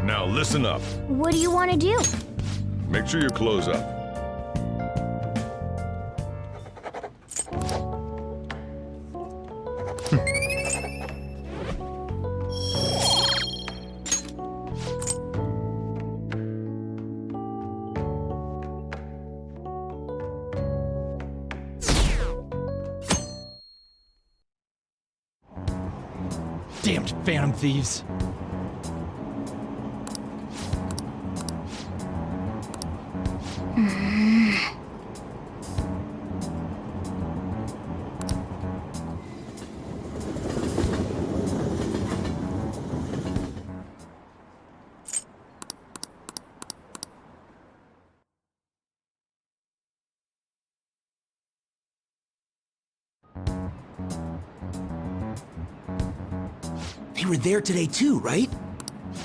Now listen up. What do you want to do? Make sure your clothes up. Damned phantom thieves. They were there today too, right?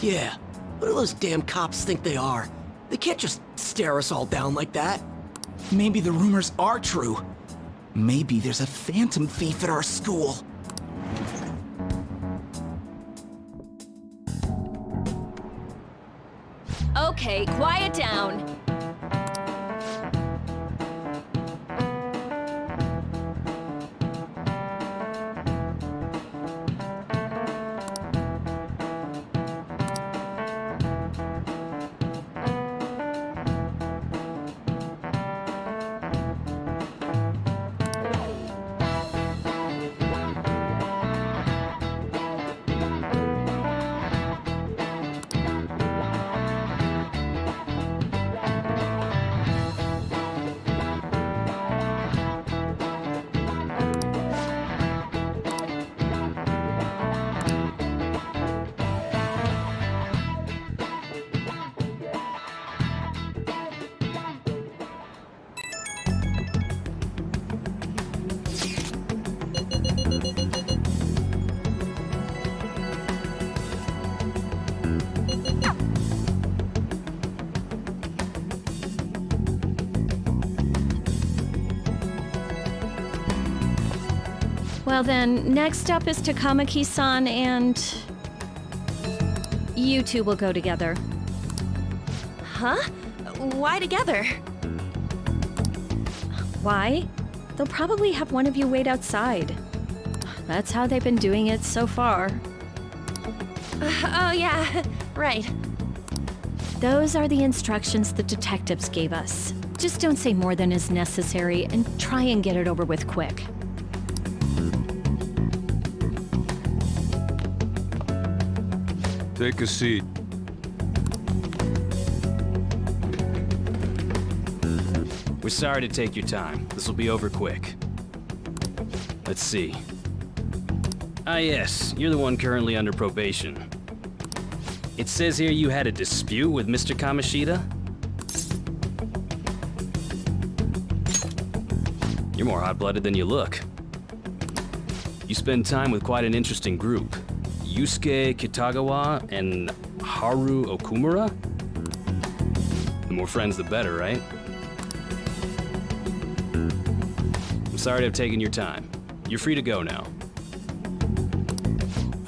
Yeah. What do those damn cops think they are? They can't just stare us all down like that. Maybe the rumors are true. Maybe there's a phantom thief at our school. Okay, quiet down. Well then, next up is Takamaki-san and... you two will go together. Huh? Why together? Why? They'll probably have one of you wait outside. That's how they've been doing it so far. Oh yeah, right. Those are the instructions the detectives gave us. Just don't say more than is necessary and try and get it over with quick. Take a seat. We're sorry to take your time. This will be over quick. Let's see. Ah yes, you're the one currently under probation. It says here you had a dispute with Mr. Kamoshida? You're more hot-blooded than you look. You spend time with quite an interesting group. Yusuke Kitagawa and Haru Okumura? The more friends, the better, right? I'm sorry to have taken your time. You're free to go now.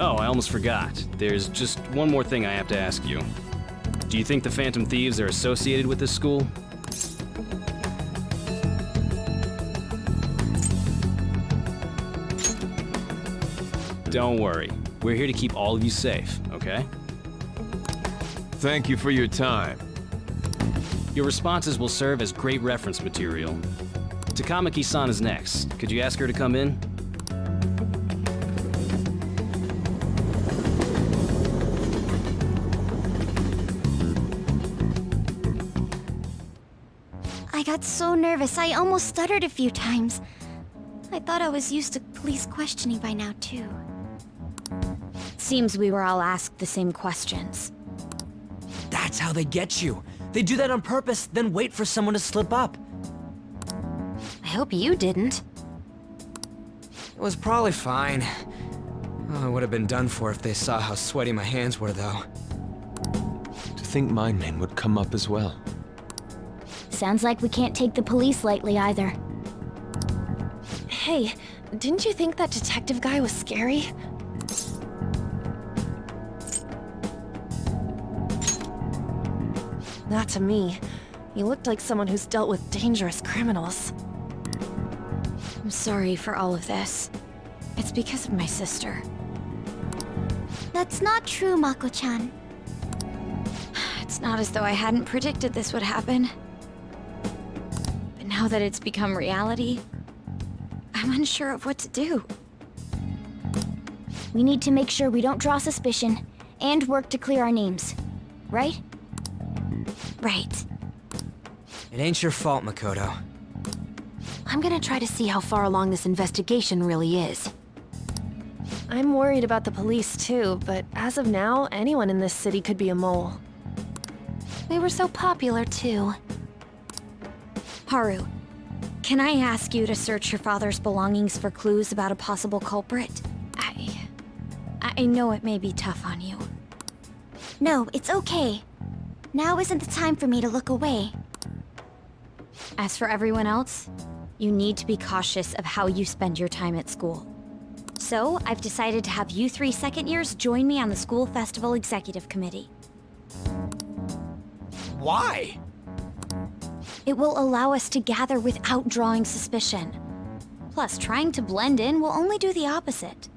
Oh, I almost forgot. There's just one more thing I have to ask you. Do you think the Phantom Thieves are associated with this school? Don't worry. We're here to keep all of you safe, okay? Thank you for your time. Your responses will serve as great reference material. Takamaki-san is next. Could you ask her to come in? I got so nervous, I almost stuttered a few times. I thought I was used to police questioning by now, too. Seems we were all asked the same questions. That's how they get you. They do that on purpose, then wait for someone to slip up. I hope you didn't. It was probably fine. Oh, I would have been done for if they saw how sweaty my hands were, though. To think mine men would come up as well. Sounds like we can't take the police lightly either. Hey, didn't you think that detective guy was scary? Not to me. You looked like someone who's dealt with dangerous criminals. I'm sorry for all of this. It's because of my sister. That's not true, Mako-chan. It's not as though I hadn't predicted this would happen. But now that it's become reality, I'm unsure of what to do. We need to make sure we don't draw suspicion, and work to clear our names. Right? Right. It ain't your fault, Makoto. I'm gonna try to see how far along this investigation really is. I'm worried about the police too, but as of now, anyone in this city could be a mole. They were so popular, too. Haru, can I ask you to search your father's belongings for clues about a possible culprit? I know it may be tough on you. No, it's okay. Now isn't the time for me to look away. As for everyone else, you need to be cautious of how you spend your time at school. So, I've decided to have you 3 second years join me on the school festival executive committee. Why? It will allow us to gather without drawing suspicion. Plus, trying to blend in will only do the opposite.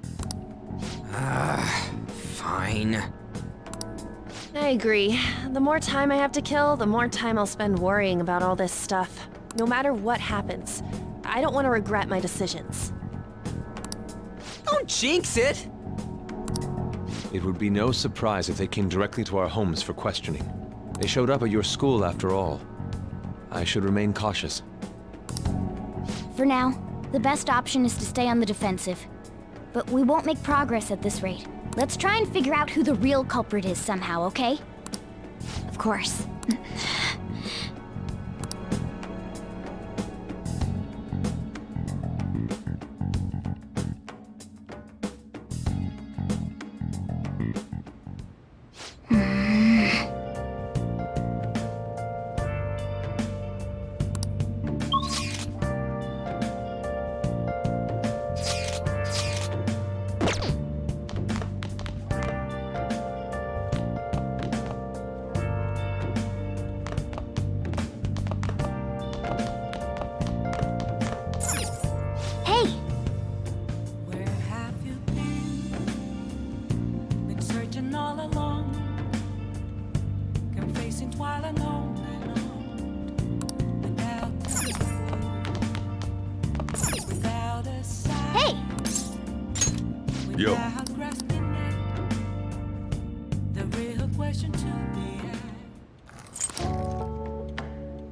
Fine. I agree. The more time I have to kill, the more time I'll spend worrying about all this stuff. No matter what happens, I don't want to regret my decisions. Don't jinx it! It would be no surprise if they came directly to our homes for questioning. They showed up at your school after all. I should remain cautious. For now, the best option is to stay on the defensive. But we won't make progress at this rate. Let's try and figure out who the real culprit is somehow, okay? Of course. Yo.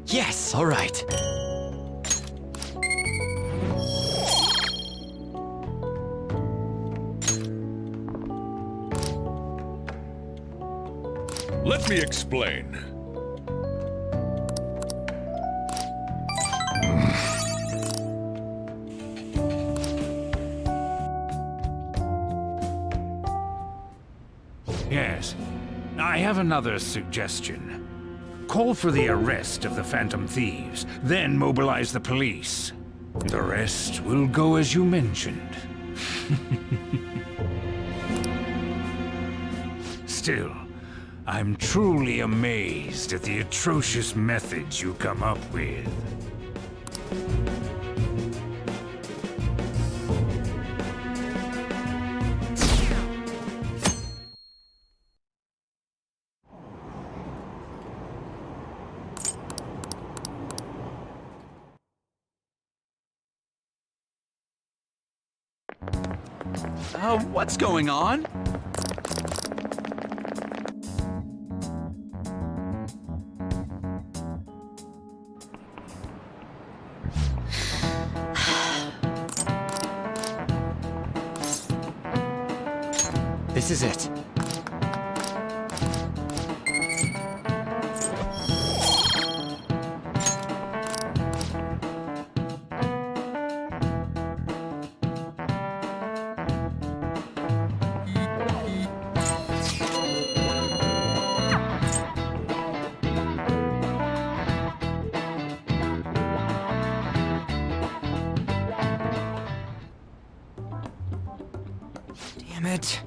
Yes, all right. Let me explain. Yes. I have another suggestion. Call for the arrest of the Phantom Thieves, then mobilize the police. The rest will go as you mentioned. Still, I'm truly amazed at the atrocious methods you come up with. What's going on? This is it. Damn it.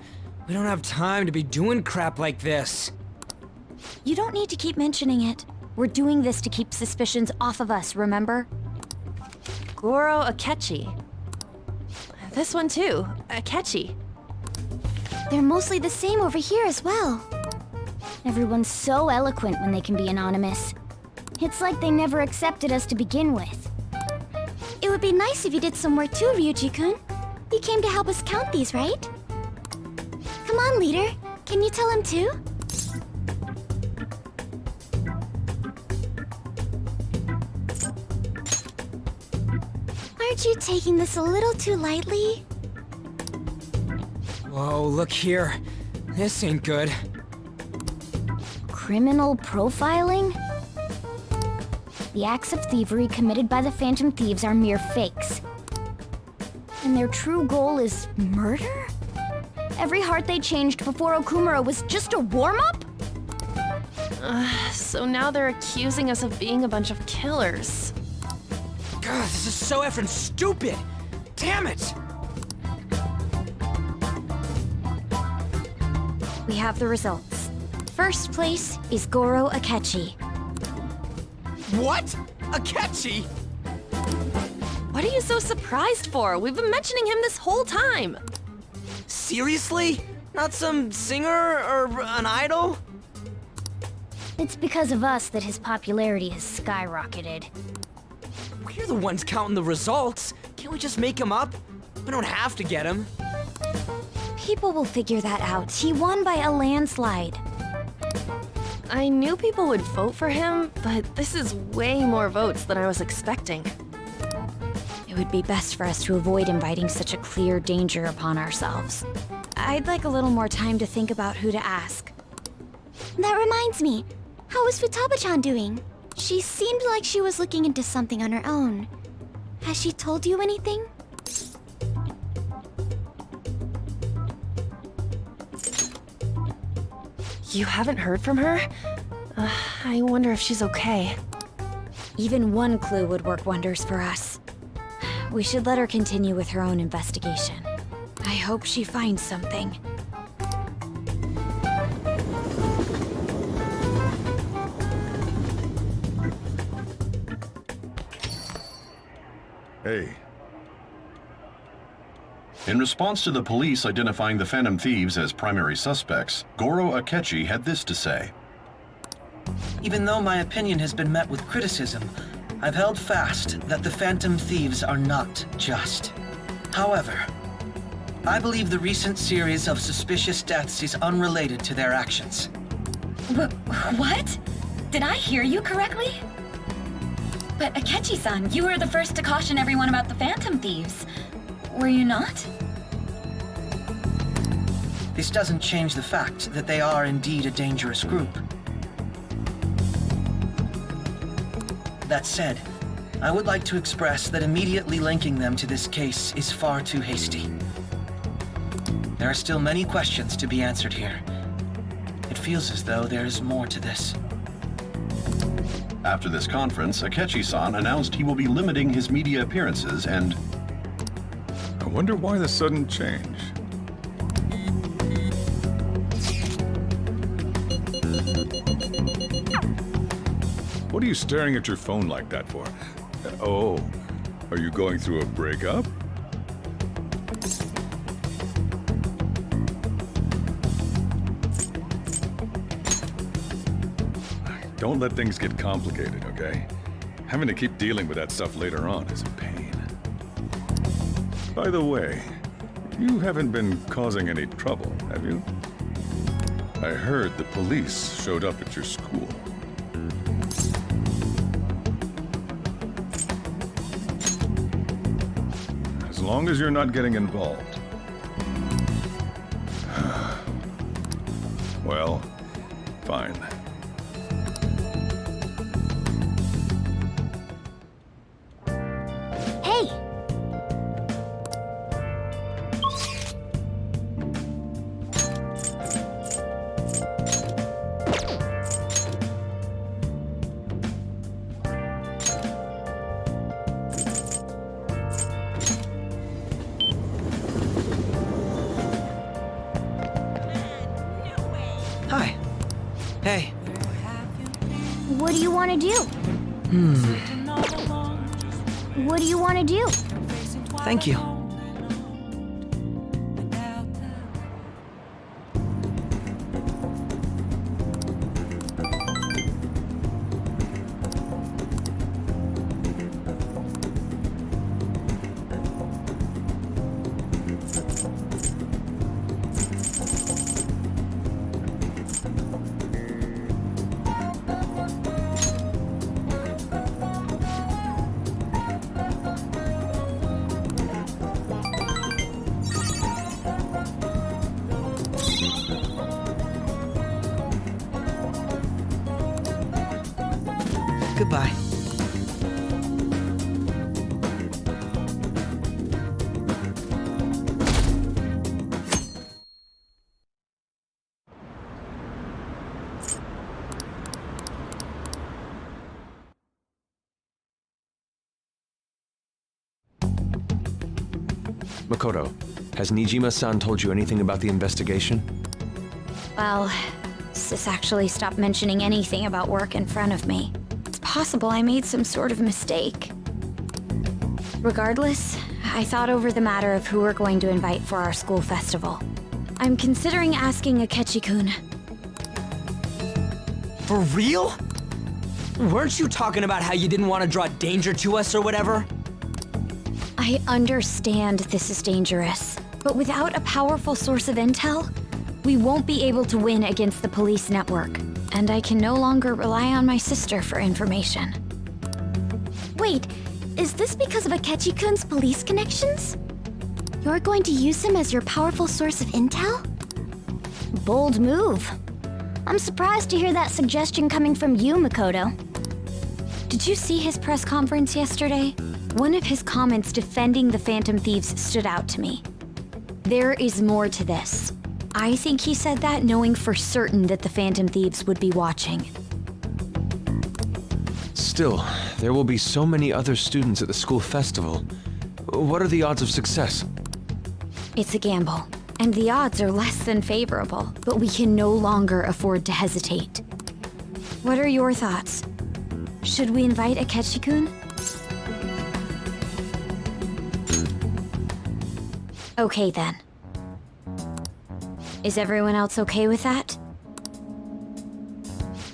We don't have time to be doing crap like this. You don't need to keep mentioning it. We're doing this to keep suspicions off of us, remember? Goro Akechi. This one too, Akechi. They're mostly the same over here as well. Everyone's so eloquent when they can be anonymous. It's like they never accepted us to begin with. It would be nice if you did some work too, Ryuji-kun. You came to help us count these, right? Come on, leader. Can you tell him too? Aren't you taking this a little too lightly? Whoa, look here. This ain't good. Criminal profiling? The acts of thievery committed by the Phantom Thieves are mere fakes. And their true goal is murder? Every heart they changed before Okumura was just a warm-up? So now they're accusing us of being a bunch of killers. God, this is so effing stupid! Damn it! We have the results. First place is Goro Akechi. What? Akechi? What are you so surprised for? We've been mentioning him this whole time. Seriously? Not some singer or an idol? It's because of us that his popularity has skyrocketed. We're the ones counting the results. Can't we just make him up? We don't have to get him. People will figure that out. He won by a landslide. I knew people would vote for him, but this is way more votes than I was expecting. It would be best for us to avoid inviting such a clear danger upon ourselves. I'd like a little more time to think about who to ask. That reminds me, how is Futaba-chan doing? She seemed like she was looking into something on her own. Has she told you anything? You haven't heard from her? I wonder if she's okay. Even one clue would work wonders for us. We should let her continue with her own investigation. I hope she finds something. Hey. In response to the police identifying the Phantom Thieves as primary suspects, Goro Akechi had this to say. Even though my opinion has been met with criticism, I've held fast that the Phantom Thieves are not just. However, I believe the recent series of suspicious deaths is unrelated to their actions. What? Did I hear you correctly? But Akechi-san, you were the first to caution everyone about the Phantom Thieves. Were you not? This doesn't change the fact that they are indeed a dangerous group. That said, I would like to express that immediately linking them to this case is far too hasty. There are still many questions to be answered here. It feels as though there is more to this. After this conference, Akechi-san announced he will be limiting his media appearances and... I wonder why the sudden change. What are you staring at your phone like that for? Oh, are you going through a breakup? Don't let things get complicated, okay? Having to keep dealing with that stuff later on is a pain. By the way, you haven't been causing any trouble, have you? I heard the police showed up at your school. As long as you're not getting involved. Well, fine. Hey! Hi. Hey. What do you want to do? What do you want to do? Thank you. Goodbye. Makoto, has Nijima-san told you anything about the investigation? Well, Sis actually stopped mentioning anything about work in front of me. It's possible I made some sort of mistake. Regardless, I thought over the matter of who we're going to invite for our school festival. I'm considering asking Akechi-kun. For real? Weren't you talking about how you didn't want to draw danger to us or whatever? I understand this is dangerous, but without a powerful source of intel, we won't be able to win against the police network, and I can no longer rely on my sister for information. Wait, is this because of Akechi-kun's police connections? You're going to use him as your powerful source of intel? Bold move. I'm surprised to hear that suggestion coming from you, Makoto. Did you see his press conference yesterday? One of his comments defending the Phantom Thieves stood out to me. There is more to this. I think he said that knowing for certain that the Phantom Thieves would be watching. Still, there will be so many other students at the school festival. What are the odds of success? It's a gamble, and the odds are less than favorable, but we can no longer afford to hesitate. What are your thoughts? Should we invite Akechi-kun? Okay then. Is everyone else okay with that?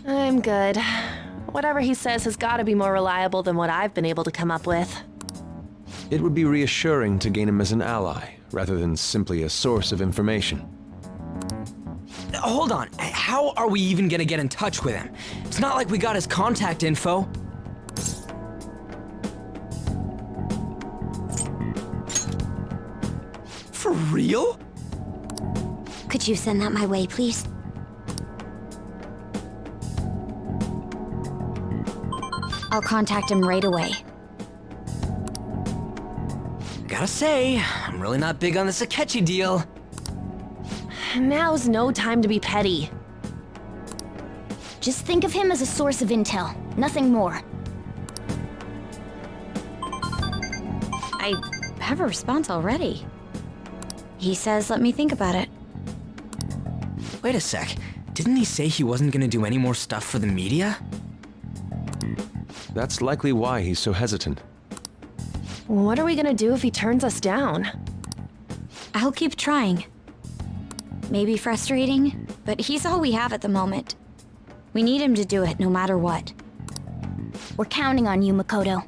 I'm good. Whatever he says has got to be more reliable than what I've been able to come up with. It would be reassuring to gain him as an ally, rather than simply a source of information. Hold on, how are we even gonna get in touch with him? It's not like we got his contact info. For real? Could you send that my way, please? I'll contact him right away. Gotta say, I'm really not big on this Akechi deal. Now's no time to be petty. Just think of him as a source of intel, nothing more. I have a response already. He says let me think about it. Wait a sec, didn't he say he wasn't gonna do any more stuff for the media? That's likely why he's so hesitant. What are we gonna do if he turns us down? I'll keep trying. Maybe frustrating, but he's all we have at the moment. We need him to do it no matter what. We're counting on you, Makoto.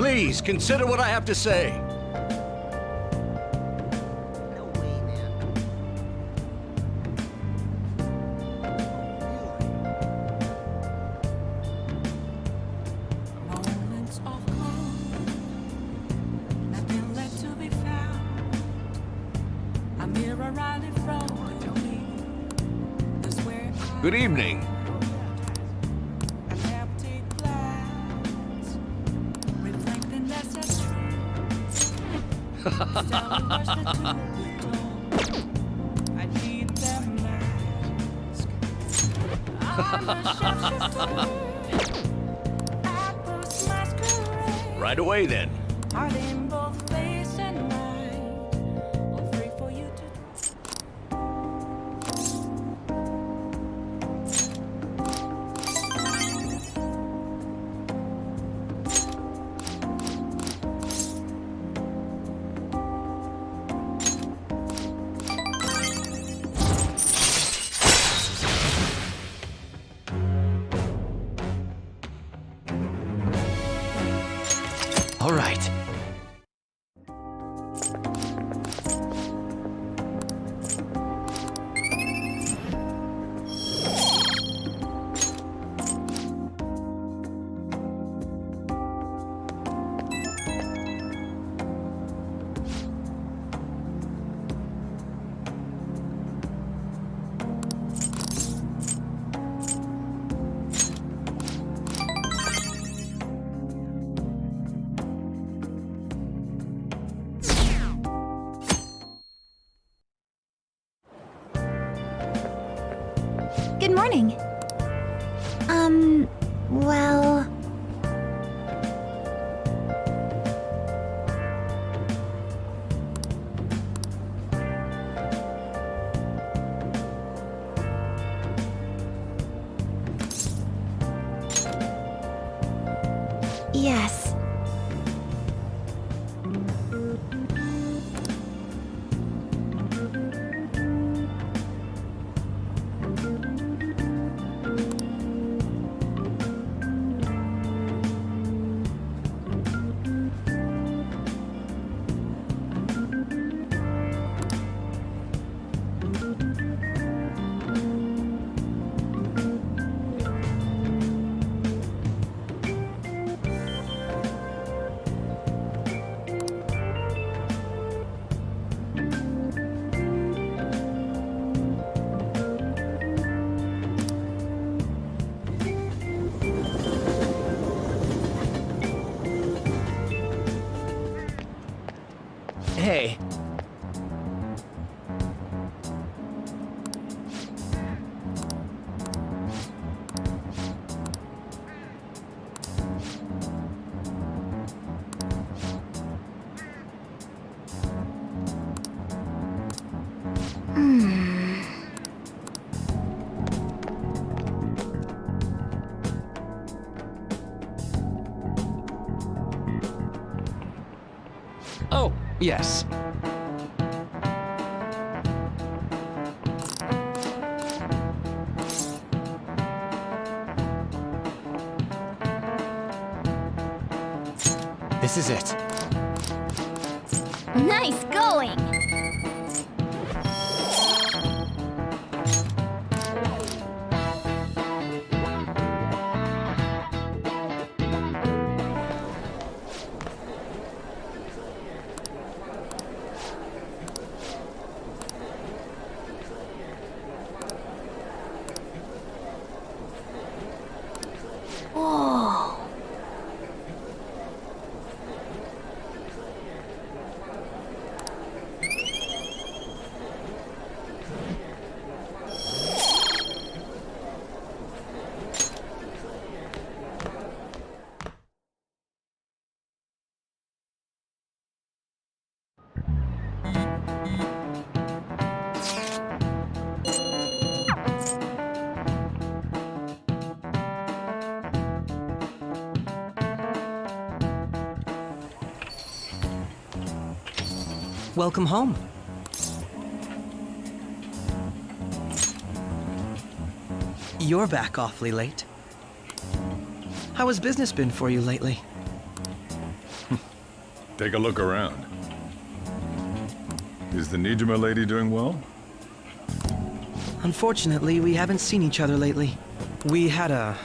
Please, consider what I have to say. Good evening. Right away then. All right. Good morning. Well... Yes. Hey. Oh, yes. This is it. Nice going! Whoa. Welcome home. You're back awfully late. How has business been for you lately? take a look around. Is the Nijima lady doing well? Unfortunately, we haven't seen each other lately. We had a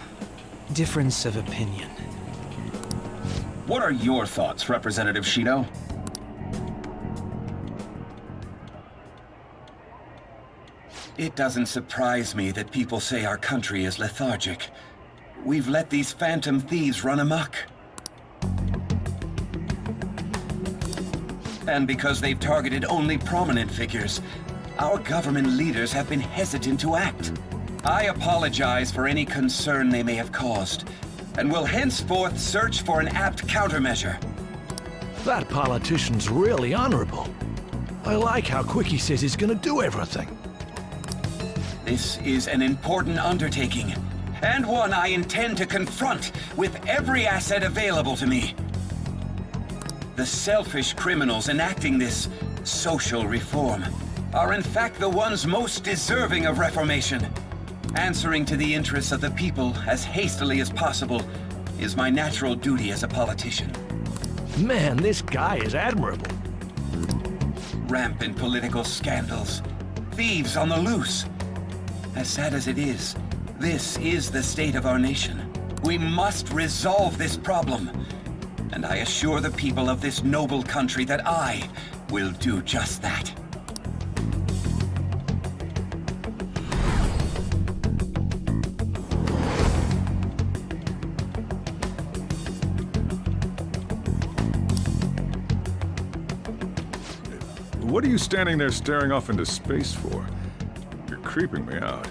difference of opinion. What are your thoughts, Representative Shido? It doesn't surprise me that people say our country is lethargic. We've let these phantom thieves run amok. And because they've targeted only prominent figures, our government leaders have been hesitant to act. I apologize for any concern they may have caused, and will henceforth search for an apt countermeasure. That politician's really honorable. I like how quick he says he's gonna do everything. This is an important undertaking, and one I intend to confront with every asset available to me. The selfish criminals enacting this social reform are in fact the ones most deserving of reformation. Answering to the interests of the people as hastily as possible is my natural duty as a politician. Man, this guy is admirable. Rampant political scandals, thieves on the loose. As sad as it is, this is the state of our nation. We must resolve this problem. And I assure the people of this noble country that I will do just that. What are you standing there staring off into space for? You're creeping me out.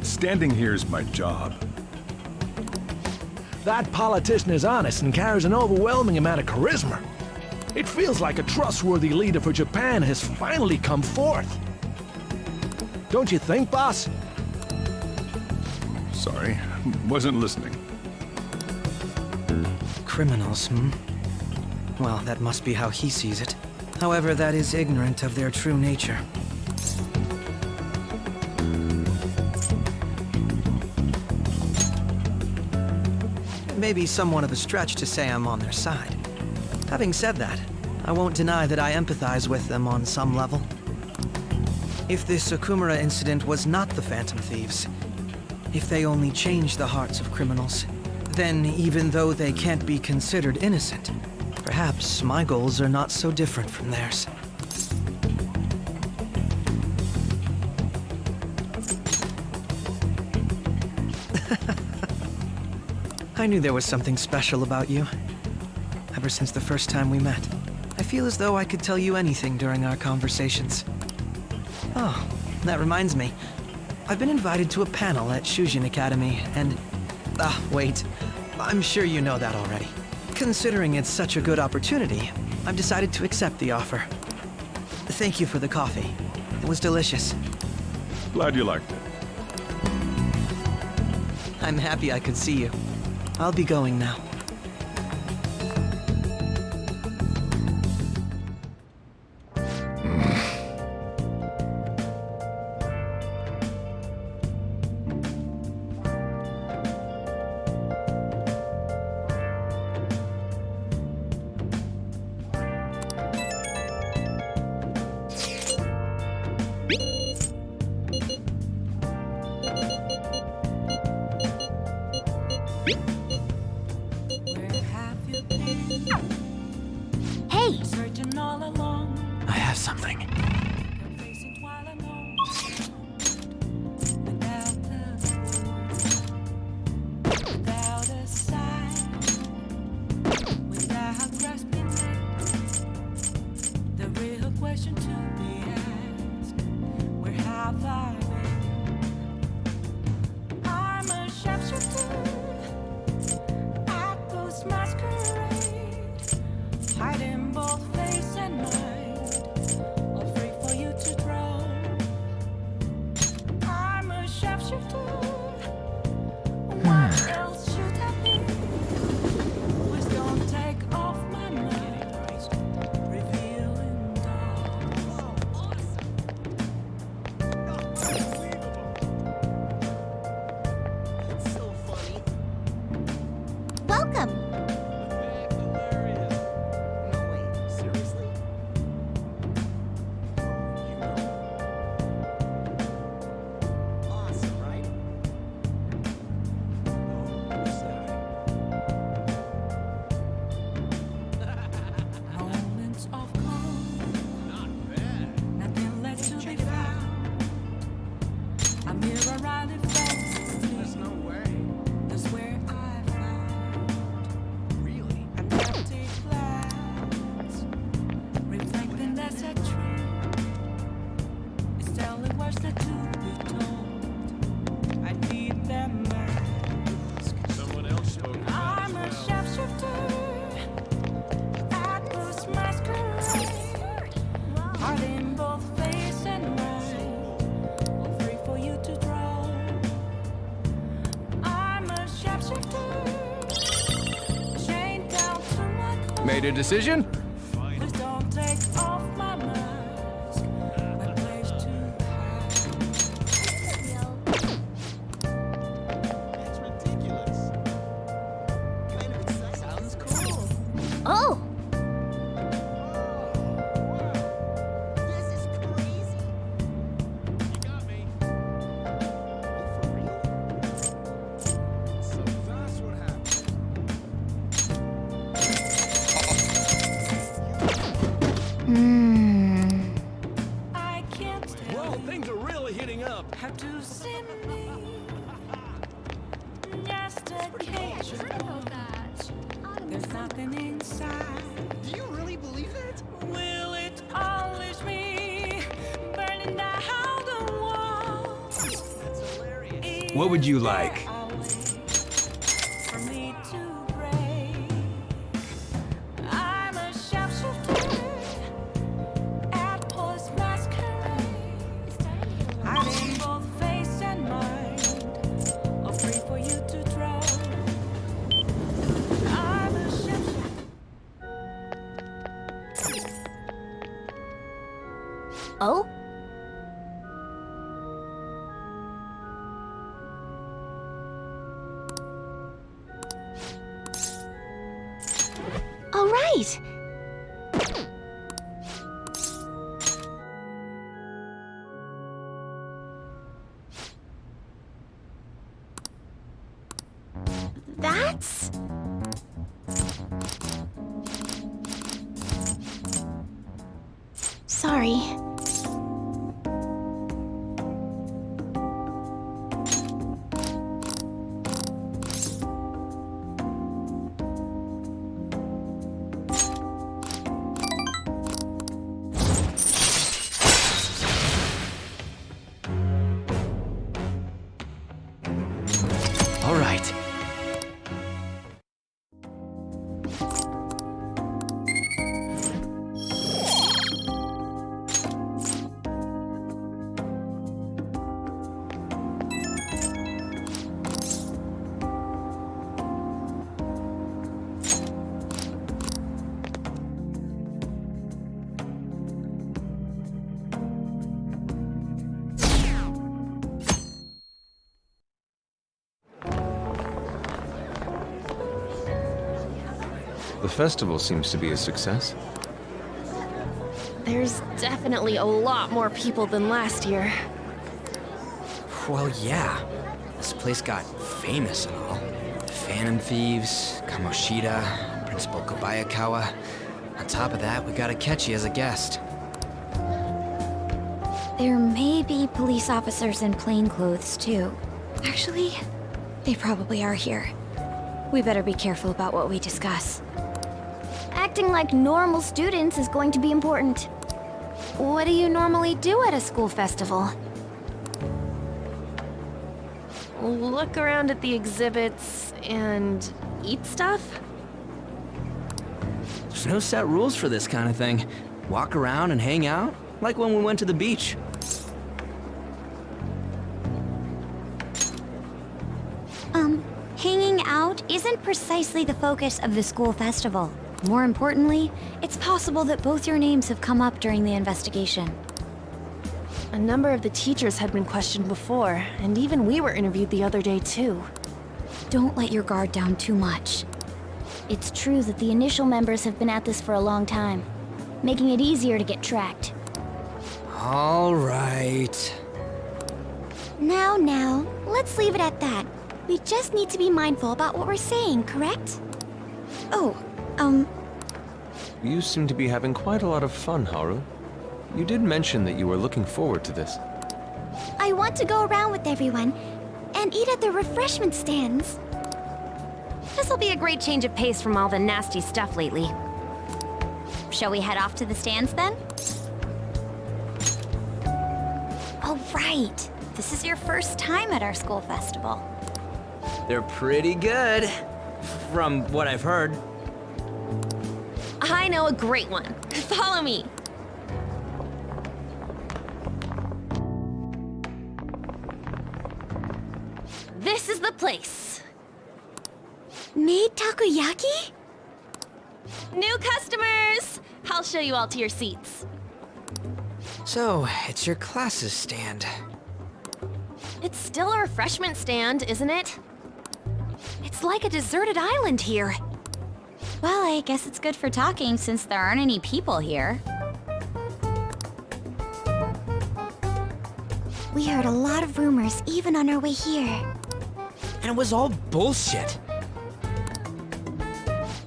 Standing here is my job. That politician is honest and carries an overwhelming amount of charisma. It feels like a trustworthy leader for Japan has finally come forth. Don't you think, boss? Sorry, wasn't listening. Criminals, hmm? Well, that must be how he sees it. However, that is ignorant of their true nature. It may be somewhat of a stretch to say I'm on their side. Having said that, I won't deny that I empathize with them on some level. If this Okumura incident was not the Phantom Thieves, if they only changed the hearts of criminals, then even though they can't be considered innocent, perhaps my goals are not so different from theirs. I knew there was something special about you. Ever since the first time we met, I feel as though I could tell you anything during our conversations. Oh, that reminds me. I've been invited to a panel at Shujin Academy, and... wait. I'm sure you know that already. Considering it's such a good opportunity, I've decided to accept the offer. Thank you for the coffee. It was delicious. Glad you liked it. I'm happy I could see you. I'll be going now. Hey! I have something. Hiding both face and mind. welcome. Made a decision? Oh! Whoa, things are really heating up. There's nothing inside. Do you really believe that? Will it always me burning down the walls? That's hilarious. What would you like? For me to break. I'm a sharpshooter at Police Masquerade. Hiding both face and mind, all free for you to draw. I'm a sharpshooter. Oh? All right. That's... Sorry. All right. The festival seems to be a success. There's definitely a lot more people than last year. Well, yeah. This place got famous and all. Phantom Thieves, Kamoshida, Principal Kobayakawa. On top of that, we got Akechi as a guest. There may be police officers in plain clothes, too. Actually, they probably are here. We better be careful about what we discuss. Acting like normal students is going to be important. What do you normally do at a school festival? Look around at the exhibits and eat stuff? There's no set rules for this kind of thing. Walk around and hang out, like when we went to the beach. Hanging out isn't precisely the focus of the school festival. More importantly, it's possible that both your names have come up during the investigation. A number of the teachers had been questioned before, and even we were interviewed the other day too. Don't let your guard down too much. It's true that the initial members have been at this for a long time, making it easier to get tracked. All right. Now, let's leave it at that. We just need to be mindful about what we're saying, correct? Oh, You seem to be having quite a lot of fun, Haru. You did mention that you were looking forward to this. I want to go around with everyone and eat at the refreshment stands. This'll be a great change of pace from all the nasty stuff lately. Shall we head off to the stands then? Oh, right. This is your first time at our school festival. They're pretty good, from what I've heard. I know a great one. Follow me. This is the place. Made takoyaki? New customers! I'll show you all to your seats. So, it's your class's stand. It's still a refreshment stand, isn't it? It's like a deserted island here. Well, I guess it's good for talking since there aren't any people here. We heard a lot of rumors even on our way here. And it was all bullshit.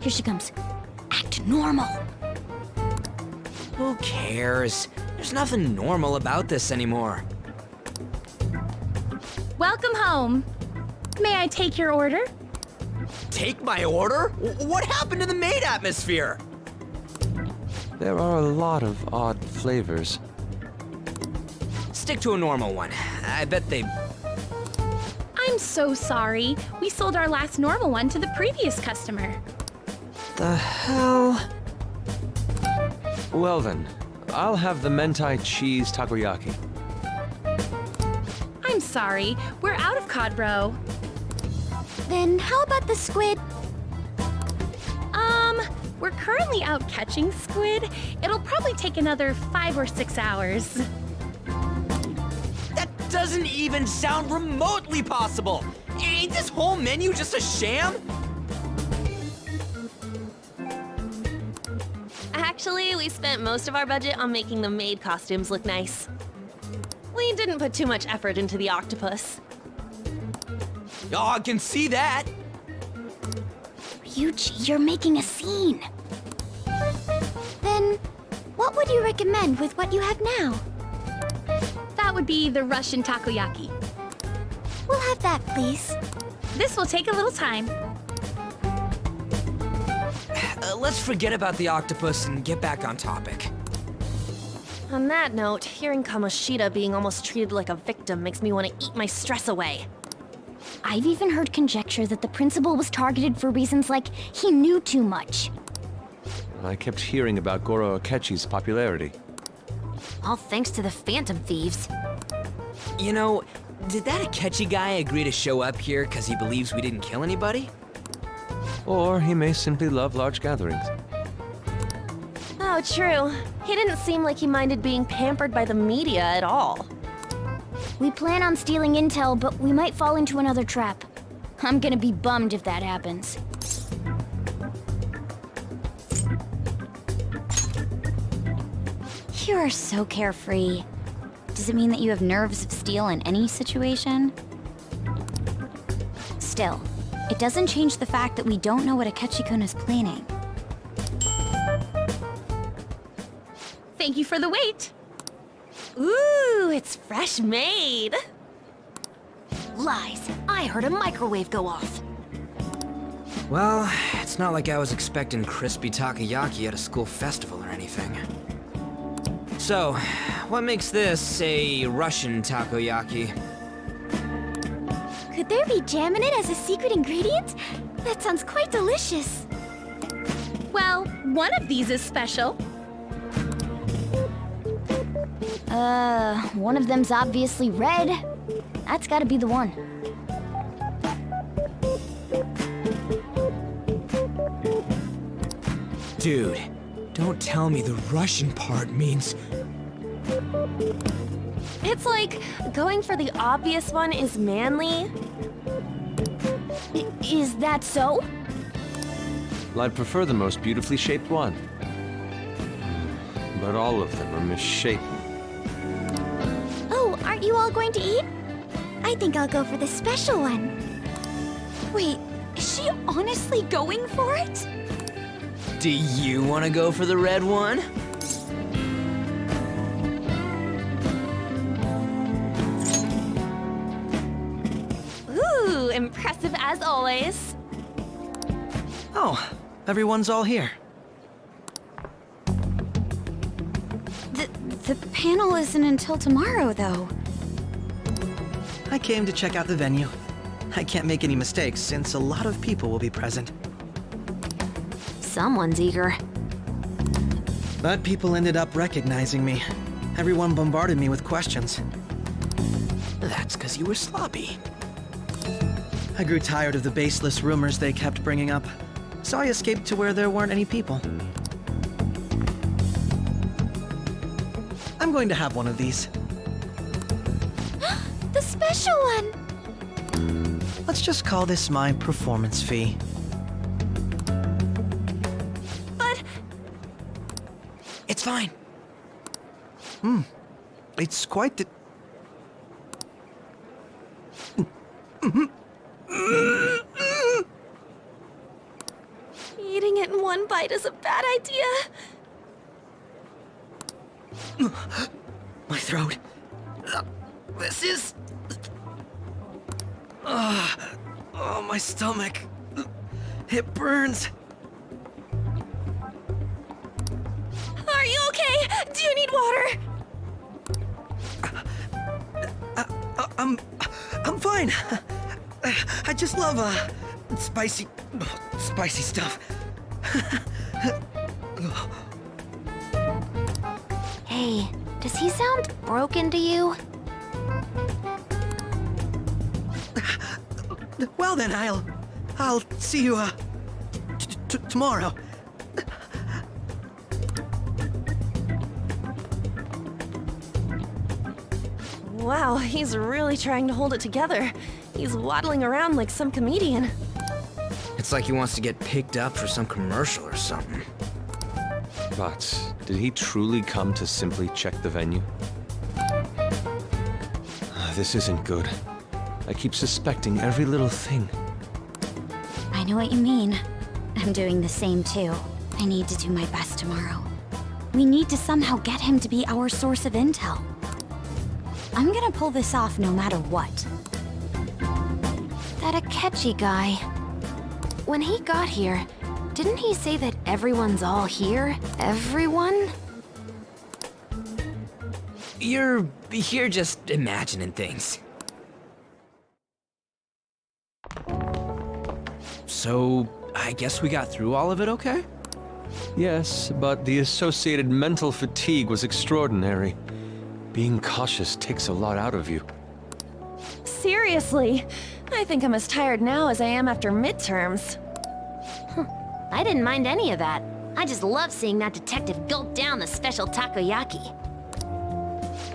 Here she comes. Act normal. Who cares? There's nothing normal about this anymore. Welcome home. May I take your order? Take my order? What happened to the maid atmosphere? There are a lot of odd flavors. Stick to a normal one. I bet they... I'm so sorry. We sold our last normal one to the previous customer. The hell? Well then, I'll have the mentai cheese takoyaki. I'm sorry. We're out of cod roe. Then how about the squid? We're currently out catching squid. It'll probably take another 5 or 6 hours. That doesn't even sound remotely possible! Ain't this whole menu just a sham? Actually, we spent most of our budget on making the maid costumes look nice. We didn't put too much effort into the octopus. Oh, I can see that! Ryuji, you're making a scene. Then, what would you recommend with what you have now? That would be the Russian takoyaki. We'll have that, please. This will take a little time. Let's forget about the octopus and get back on topic. On that note, hearing Kamoshida being almost treated like a victim makes me want to eat my stress away. I've even heard conjecture that the principal was targeted for reasons like he knew too much. I kept hearing about Goro Akechi's popularity. All thanks to the Phantom Thieves. You know, did that Akechi guy agree to show up here because he believes we didn't kill anybody? Or he may simply love large gatherings. Oh, true. He didn't seem like he minded being pampered by the media at all. We plan on stealing intel, but we might fall into another trap. I'm gonna be bummed if that happens. You are so carefree. Does it mean that you have nerves of steel in any situation? Still, it doesn't change the fact that we don't know what Akechi-kun is planning. Thank you for the wait. Ooh, it's fresh made. Lies. I heard a microwave go off. Well, it's not like I was expecting crispy takoyaki at a school festival or anything. So, what makes this a Russian takoyaki? Could there be jam in it as a secret ingredient? That sounds quite delicious. Well, one of these is special. One of them's obviously red. That's gotta be the one. Dude, don't tell me the Russian part means... It's like going for the obvious one is manly. Is that so? Well, I'd prefer the most beautifully shaped one. But all of them are misshapen. Oh, aren't you all going to eat? I think I'll go for the special one. Wait, is she honestly going for it? Do you want to go for the red one? Ooh, impressive as always. Oh, everyone's all here. The panel isn't until tomorrow, though. I came to check out the venue. I can't make any mistakes since a lot of people will be present. Someone's eager. But people ended up recognizing me. Everyone bombarded me with questions. That's because you were sloppy. I grew tired of the baseless rumors they kept bringing up, so I escaped to where there weren't any people. I'm going to have one of these. The special one! Let's just call this my performance fee. But... It's fine. It's quite the... Eating it in one bite is a bad idea. My throat. This is... Oh, my stomach. It burns. Are you okay? Do you need water? I'm fine. I just love, spicy stuff. Hey, does he sound broken to you? Well then, I'll see you, tomorrow. Wow, he's really trying to hold it together. He's waddling around like some comedian. It's like he wants to get picked up for some commercial or something. But did he truly come to simply check the venue? This isn't good. I keep suspecting every little thing. I know what you mean. I'm doing the same too. I need to do my best tomorrow. We need to somehow get him to be our source of intel. I'm gonna pull this off no matter what. That Akechi guy. When he got here, didn't he say that everyone's all here? Everyone? You're just imagining things. So, I guess we got through all of it okay? Yes, but the associated mental fatigue was extraordinary. Being cautious takes a lot out of you. Seriously, I think I'm as tired now as I am after midterms. I didn't mind any of that. I just love seeing that detective gulp down the special takoyaki.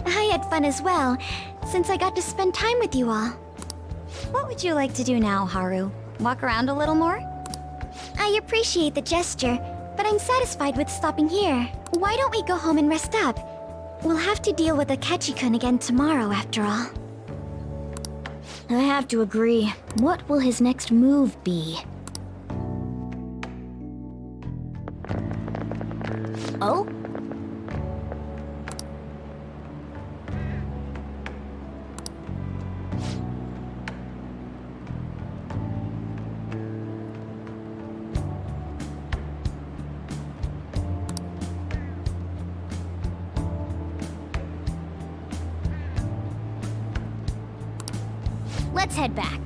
I had fun as well, since I got to spend time with you all. What would you like to do now, Haru? Walk around a little more? I appreciate the gesture, but I'm satisfied with stopping here. Why don't we go home and rest up? We'll have to deal with Akechi-kun again tomorrow, after all. I have to agree. What will his next move be? Oh? Let's head back.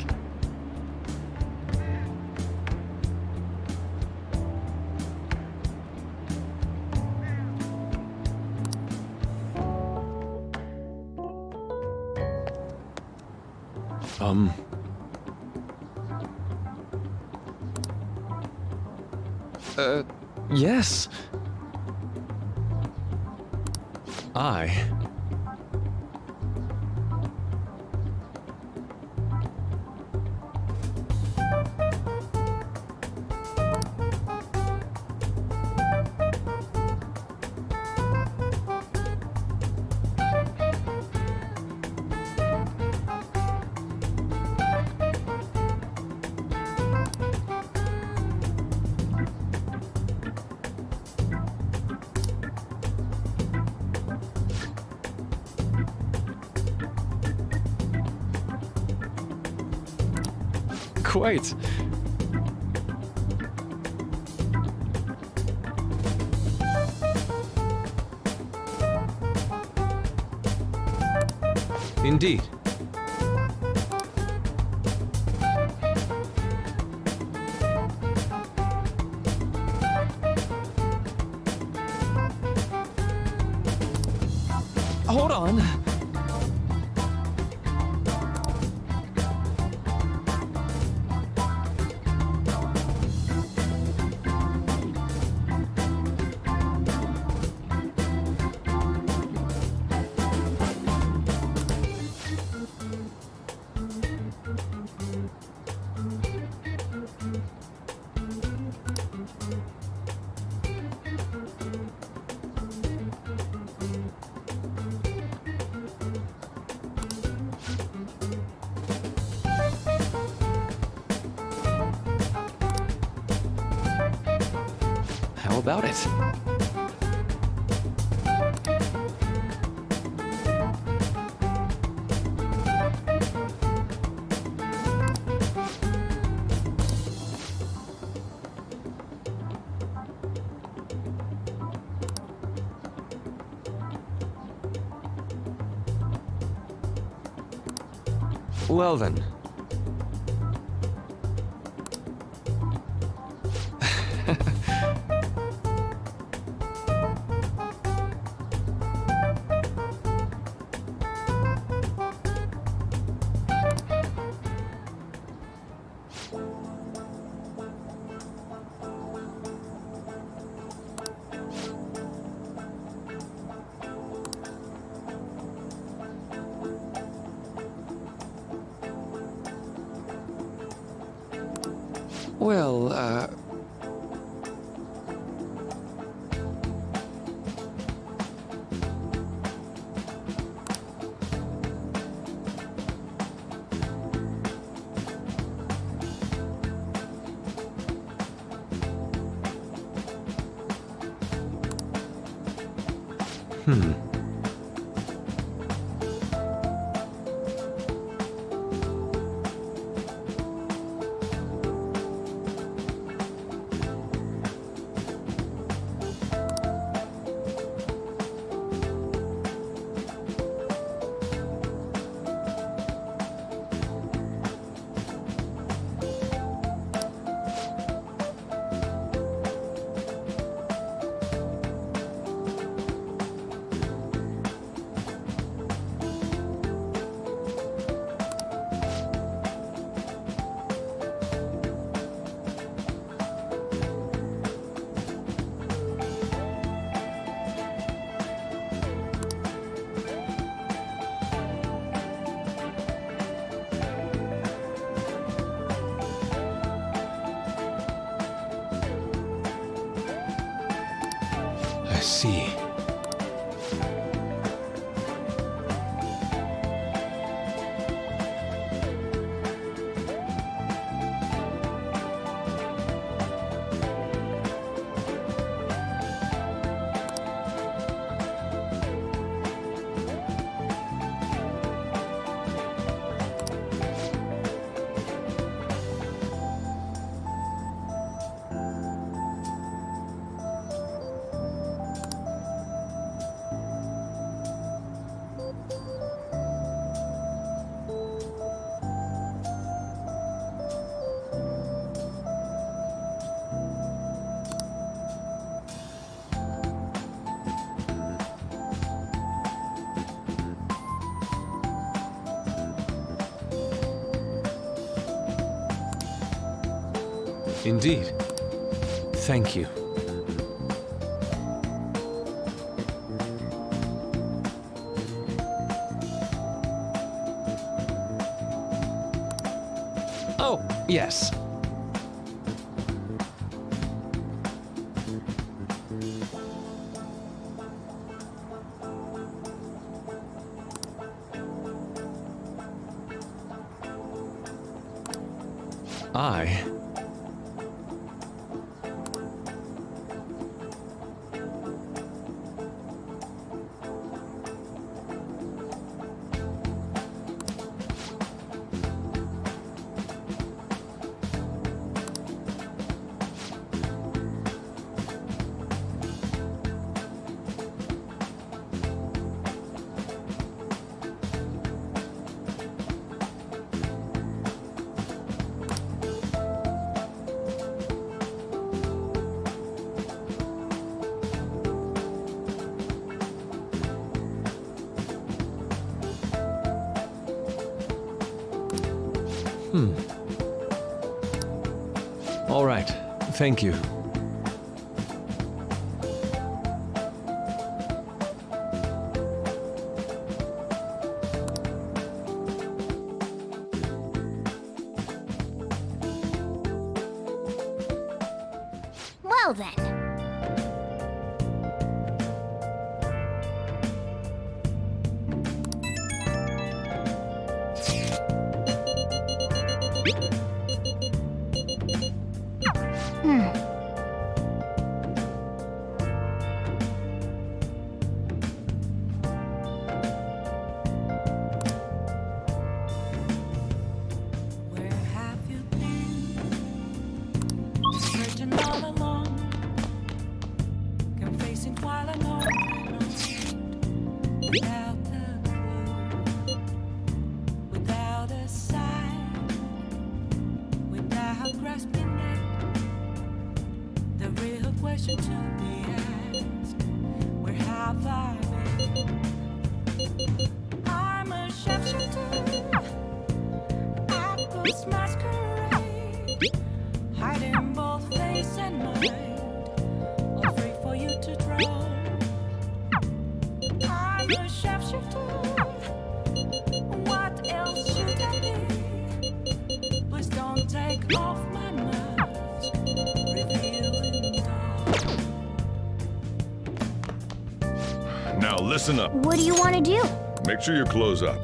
Yes. Quite. Indeed. Hold on. How about it? Well then. Well, I see. Indeed. Thank you. Oh, yes. I... All right. Thank you. Well then. Where have you been? Searching all along, confessing while I'm on without a clue, without a sign, without grasping it. The real question to be asked: where have I been? I'm a sharpshooter. Apples masquerade, hiding both face and mind, all free for you to draw. I'm a sharpshooter. What else should I be? Please don't take off my mask, revealing dawn. Now listen up. What do you want to do? Make sure you close up.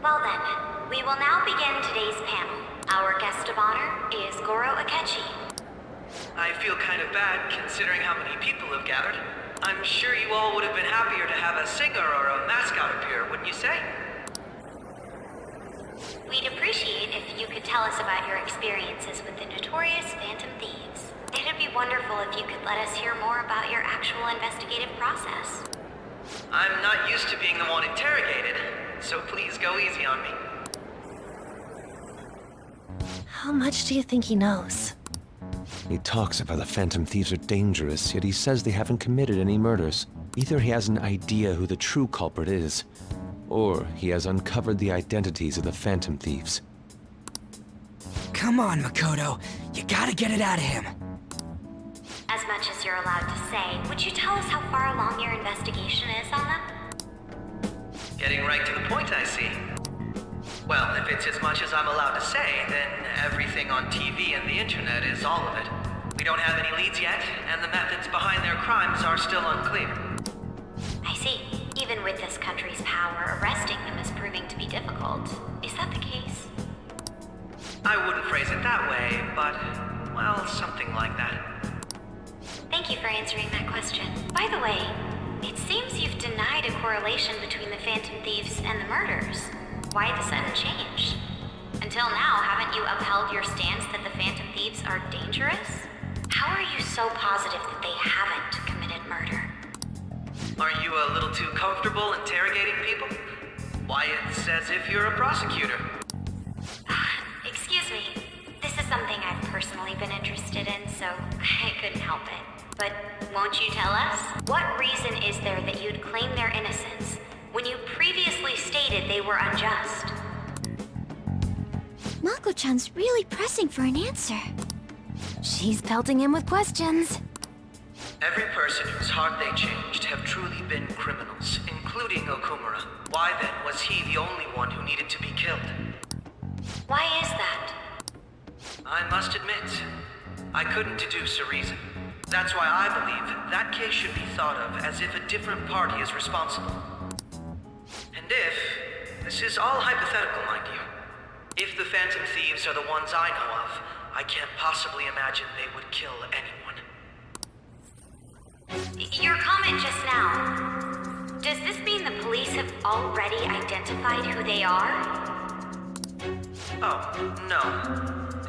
Well then, we will now begin today's panel. Our guest of honor is Goro Akechi. I feel kind of bad considering how many people have gathered. I'm sure you all would have been happier to have a singer or a mascot appear, wouldn't you say? We'd appreciate if you could tell us about your experiences with the notorious Phantom Thieves. It'd be wonderful if you could let us hear more about your actual investigative process. I'm not used to being the one interrogated, so please go easy on me. How much do you think he knows? He talks about the Phantom Thieves are dangerous, yet he says they haven't committed any murders. Either he has an idea who the true culprit is, or he has uncovered the identities of the Phantom Thieves. Come on, Makoto. You gotta get it out of him. As much as you're allowed to say, would you tell us how far along your investigation is on them? Getting right to the point, I see. Well, if it's as much as I'm allowed to say, then everything on TV and the internet is all of it. We don't have any leads yet, and the methods behind their crimes are still unclear. I see. Even with this country's power, arresting them is proving to be difficult. Is that the case? I wouldn't phrase it that way, but, well, something like that. Thank you for answering that question. By the way, it seems you've denied a correlation between the Phantom Thieves and the murders. Why the sudden change? Until now, haven't you upheld your stance that the Phantom Thieves are dangerous? How are you so positive that they haven't committed murder? Are you a little too comfortable interrogating people? Why, it's as if you're a prosecutor. Excuse me. This is something I've personally been interested in, so I couldn't help it. But won't you tell us? What reason is there that you'd claim their innocence when you previously stated they were unjust? Mako-chan's really pressing for an answer. She's pelting him with questions. Every person whose heart they changed have truly been criminals, including Okumura. Why then was he the only one who needed to be killed? Why is that? I must admit, I couldn't deduce a reason. That's why I believe that case should be thought of as if a different party is responsible. And this is all hypothetical, mind you. If the Phantom Thieves are the ones I know of, I can't possibly imagine they would kill anyone. Your comment just now. Does this mean the police have already identified who they are? Oh, no.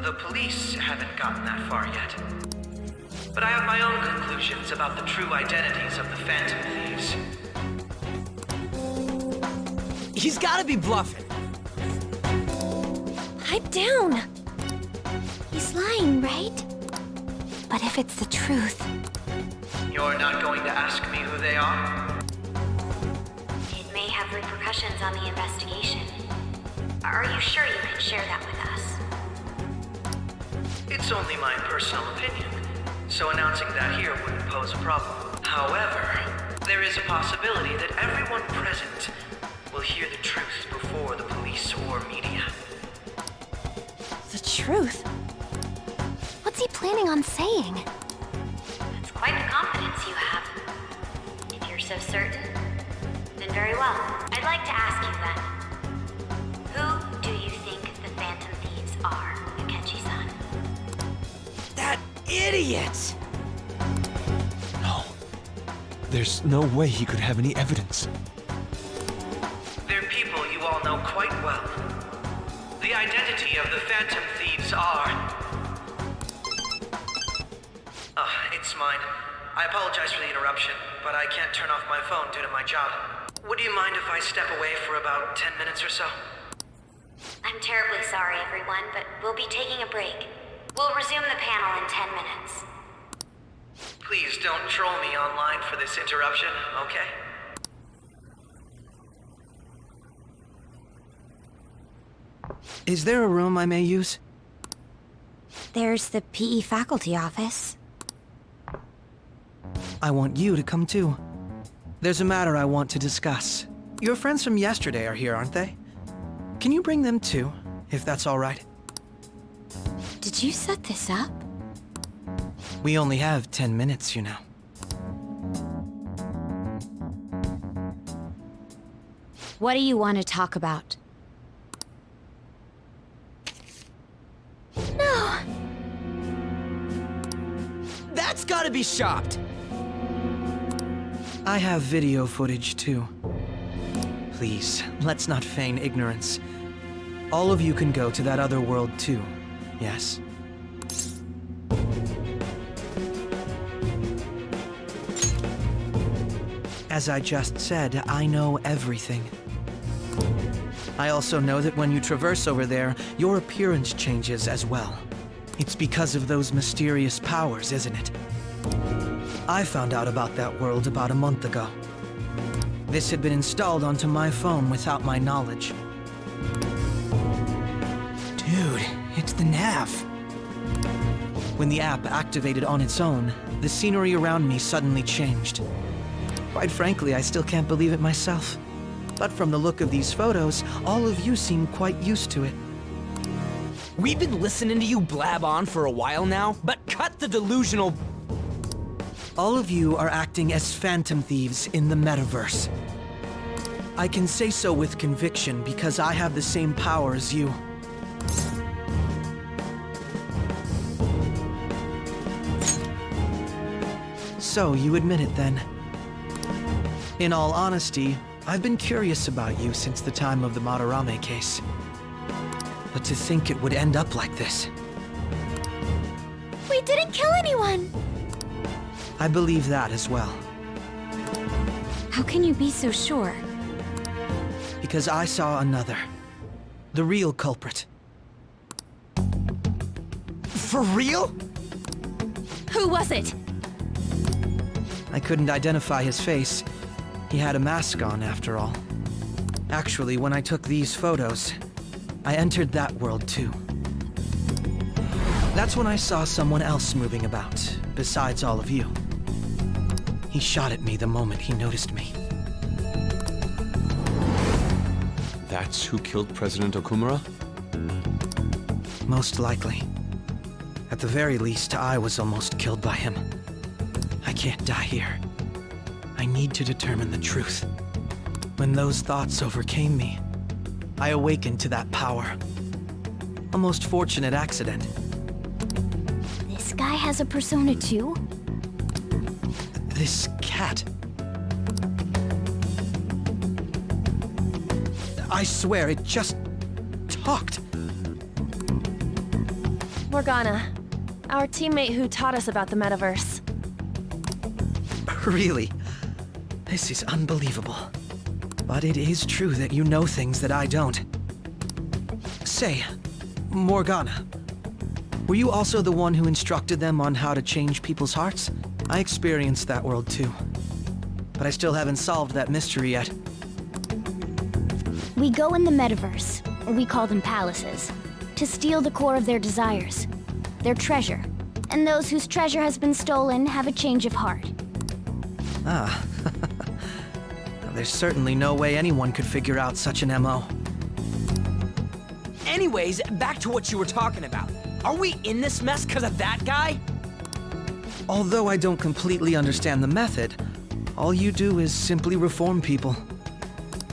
The police haven't gotten that far yet. but I have my own conclusions about the true identities of the Phantom Thieves. He's gotta be bluffing. Pipe down. He's lying, right? But if it's the truth, You're not going to ask me who they are? It may have repercussions on the investigation. Are you sure you can share that with us? It's only my personal opinion, so announcing that here wouldn't pose a problem. However, there is a possibility that everyone present will hear the truth before the police or media. The truth? what's he planning on saying? That's quite the confidence you have. If you're so certain, then very well. I'd like to ask you then. Who do you think the Phantom Thieves are, Akechi-san? That idiot! No. There's no way he could have any evidence. They're people you all know quite well. The identity of the Phantom Thieves are... it's mine. I apologize for the interruption, but I can't turn off my phone due to my job. Would you mind if I step away for about 10 minutes or so? I'm terribly sorry, everyone, but we'll be taking a break. We'll resume the panel in 10 minutes. Please don't troll me online for this interruption, okay? Is there a room I may use? There's the PE faculty office. I want you to come too. There's a matter I want to discuss. Your friends from yesterday are here, aren't they? Can you bring them too, if that's all right? Did you set this up? We only have 10 minutes, you know. What do you want to talk about? No! That's gotta be shopped! I have video footage too. Please, let's not feign ignorance. All of you can go to that other world too, yes? As I just said, I know everything. I also know that when you traverse over there, your appearance changes as well. It's because of those mysterious powers, isn't it? I found out about that world about a month ago. This had been installed onto my phone without my knowledge. Dude, it's the nav. When the app activated on its own, the scenery around me suddenly changed. Quite frankly, I still can't believe it myself. But from the look of these photos, all of you seem quite used to it. We've been listening to you blab on for a while now, but cut the delusional... All of you are acting as Phantom Thieves in the metaverse. I can say so with conviction because I have the same power as you. So, you admit it then. In all honesty, I've been curious about you since the time of the Madarame case. But to think it would end up like this. We didn't kill anyone! I believe that as well. How can you be so sure? Because I saw another. The real culprit. For real? Who was it? I couldn't identify his face. He had a mask on, after all. Actually, when I took these photos, I entered that world too. That's when I saw someone else moving about, besides all of you. He shot at me the moment he noticed me. That's who killed President Okumura? Most likely. At the very least, I was almost killed by him. I can't die here. I need to determine the truth. When those thoughts overcame me, I awakened to that power. A most fortunate accident. This guy has a persona too? This cat. I swear, it just talked. Morgana, Our teammate who taught us about the metaverse. Really? This is unbelievable. But it is true that you know things that I don't. Say, Morgana, were you also the one who instructed them on how to change people's hearts? I experienced that world too. But I still haven't solved that mystery yet. We go in the metaverse, or we call them palaces, to steal the core of their desires, their treasure. And those whose treasure has been stolen have a change of heart. Ah. There's certainly no way anyone could figure out such an MO. Anyways, back to what you were talking about. Are we in this mess because of that guy? Although I don't completely understand the method, all you do is simply reform people.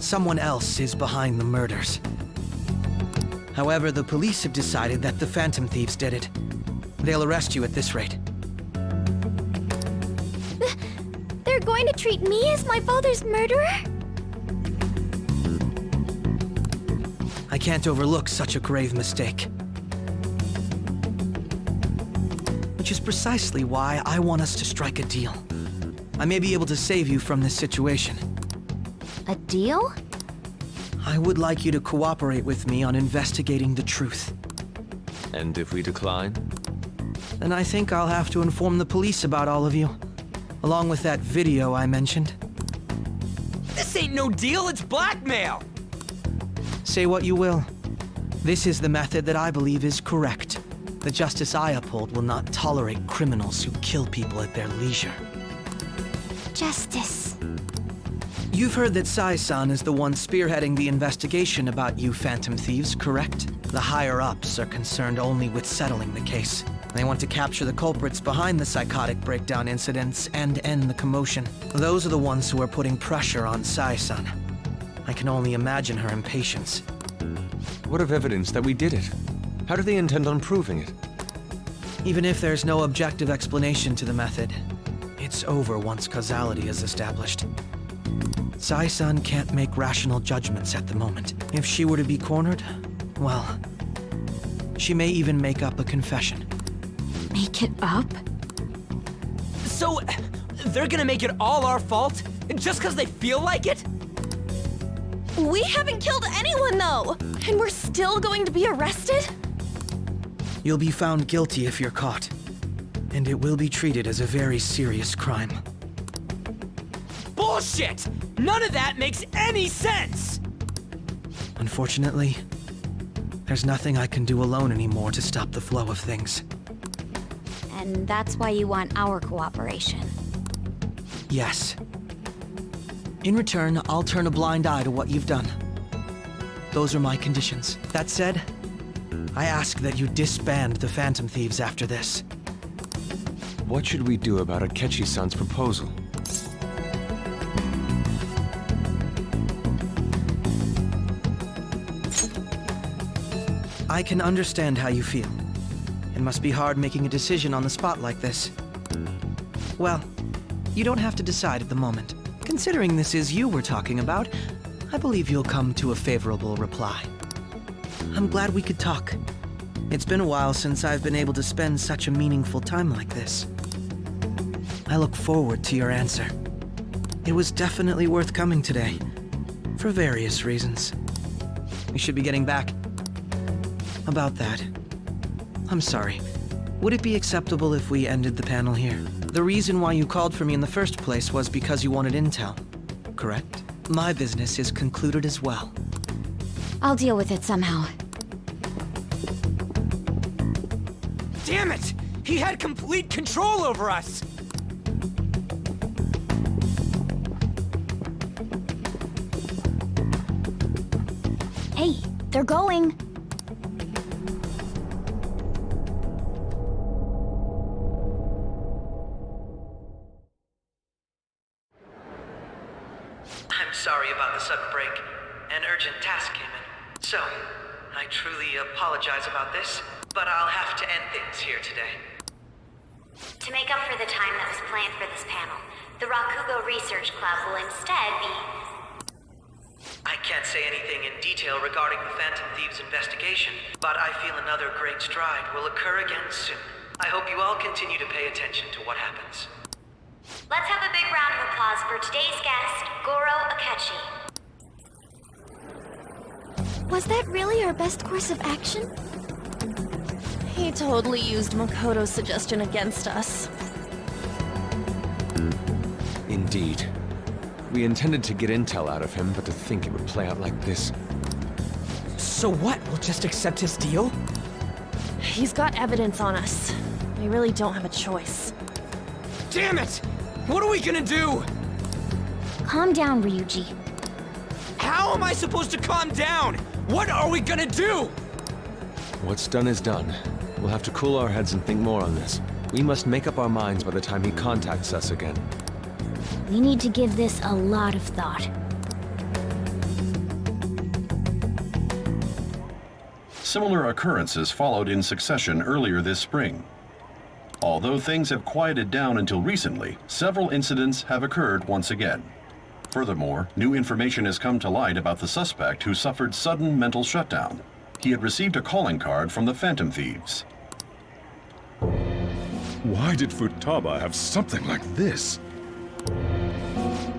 Someone else is behind the murders. However, the police have decided that the Phantom Thieves did it. They'll arrest you at this rate. They're going to treat me as my father's murderer? I can't overlook such a grave mistake. Which is precisely why I want us to strike a deal. I may be able to save you from this situation. A deal? I would like you to cooperate with me on investigating the truth. And if we decline? Then I think I'll have to inform the police about all of you. Along with that video I mentioned. This ain't no deal, it's blackmail! Say what you will. This is the method that I believe is correct. The justice I uphold will not tolerate criminals who kill people at their leisure. Justice. You've heard that Sai-san is the one spearheading the investigation about you Phantom Thieves, correct? The higher-ups are concerned only with settling the case. They want to capture the culprits behind the psychotic breakdown incidents and end the commotion. Those are the ones who are putting pressure on Sai-san. I can only imagine her impatience. What of evidence that we did it? How do they intend on proving it? Even if there's no objective explanation to the method, it's over once causality is established. Sai-san can't make rational judgments at the moment. If she were to be cornered, well, she may even make up a confession. Make it up? So, they're gonna make it all our fault? Just because they feel like it? We haven't killed anyone, though! And we're still going to be arrested? You'll be found guilty if you're caught. And it will be treated as a very serious crime. Bullshit! None of that makes any sense! Unfortunately, there's nothing I can do alone anymore to stop the flow of things. And that's why you want our cooperation. Yes. In return, I'll turn a blind eye to what you've done. Those are my conditions. That said, I ask that you disband the Phantom Thieves after this. What should we do about Akechi-san's proposal? I can understand how you feel. It must be hard making a decision on the spot like this. Well, you don't have to decide at the moment. Considering this is you we're talking about, I believe you'll come to a favorable reply. I'm glad we could talk. It's been a while since I've been able to spend such a meaningful time like this. I look forward to your answer. It was definitely worth coming today, for various reasons. We should be getting back. About that, I'm sorry. Would it be acceptable if we ended the panel here? The reason why you called for me in the first place was because you wanted intel, correct? My business is concluded as well. I'll deal with it somehow. Damn it! He had complete control over us! Hey, they're going! I'm sorry about the sudden break. An urgent task came in. So, I truly apologize about this, but I'll have to end things here today. To make up for the time that was planned for this panel, the Rakugo Research Club will instead be... I can't say anything in detail regarding the Phantom Thieves investigation, but I feel another great stride will occur again soon. I hope you all continue to pay attention to what happens. Let's have a big round of applause for today's guest, Goro Akechi. Was that really our best course of action? He totally used Makoto's suggestion against us. Indeed. We intended to get intel out of him, but to think it would play out like this. So what? We'll just accept his deal? He's got evidence on us. We really don't have a choice. Damn it! What are we gonna do? Calm down, Ryuji. How am I supposed to calm down? What are we gonna do? What's done is done. We'll have to cool our heads and think more on this. We must make up our minds by the time he contacts us again. We need to give this a lot of thought. Similar occurrences followed in succession earlier this spring. Although things have quieted down until recently, several incidents have occurred once again. Furthermore, new information has come to light about the suspect who suffered sudden mental shutdown. He had received a calling card from the Phantom Thieves. Why did Futaba have something like this?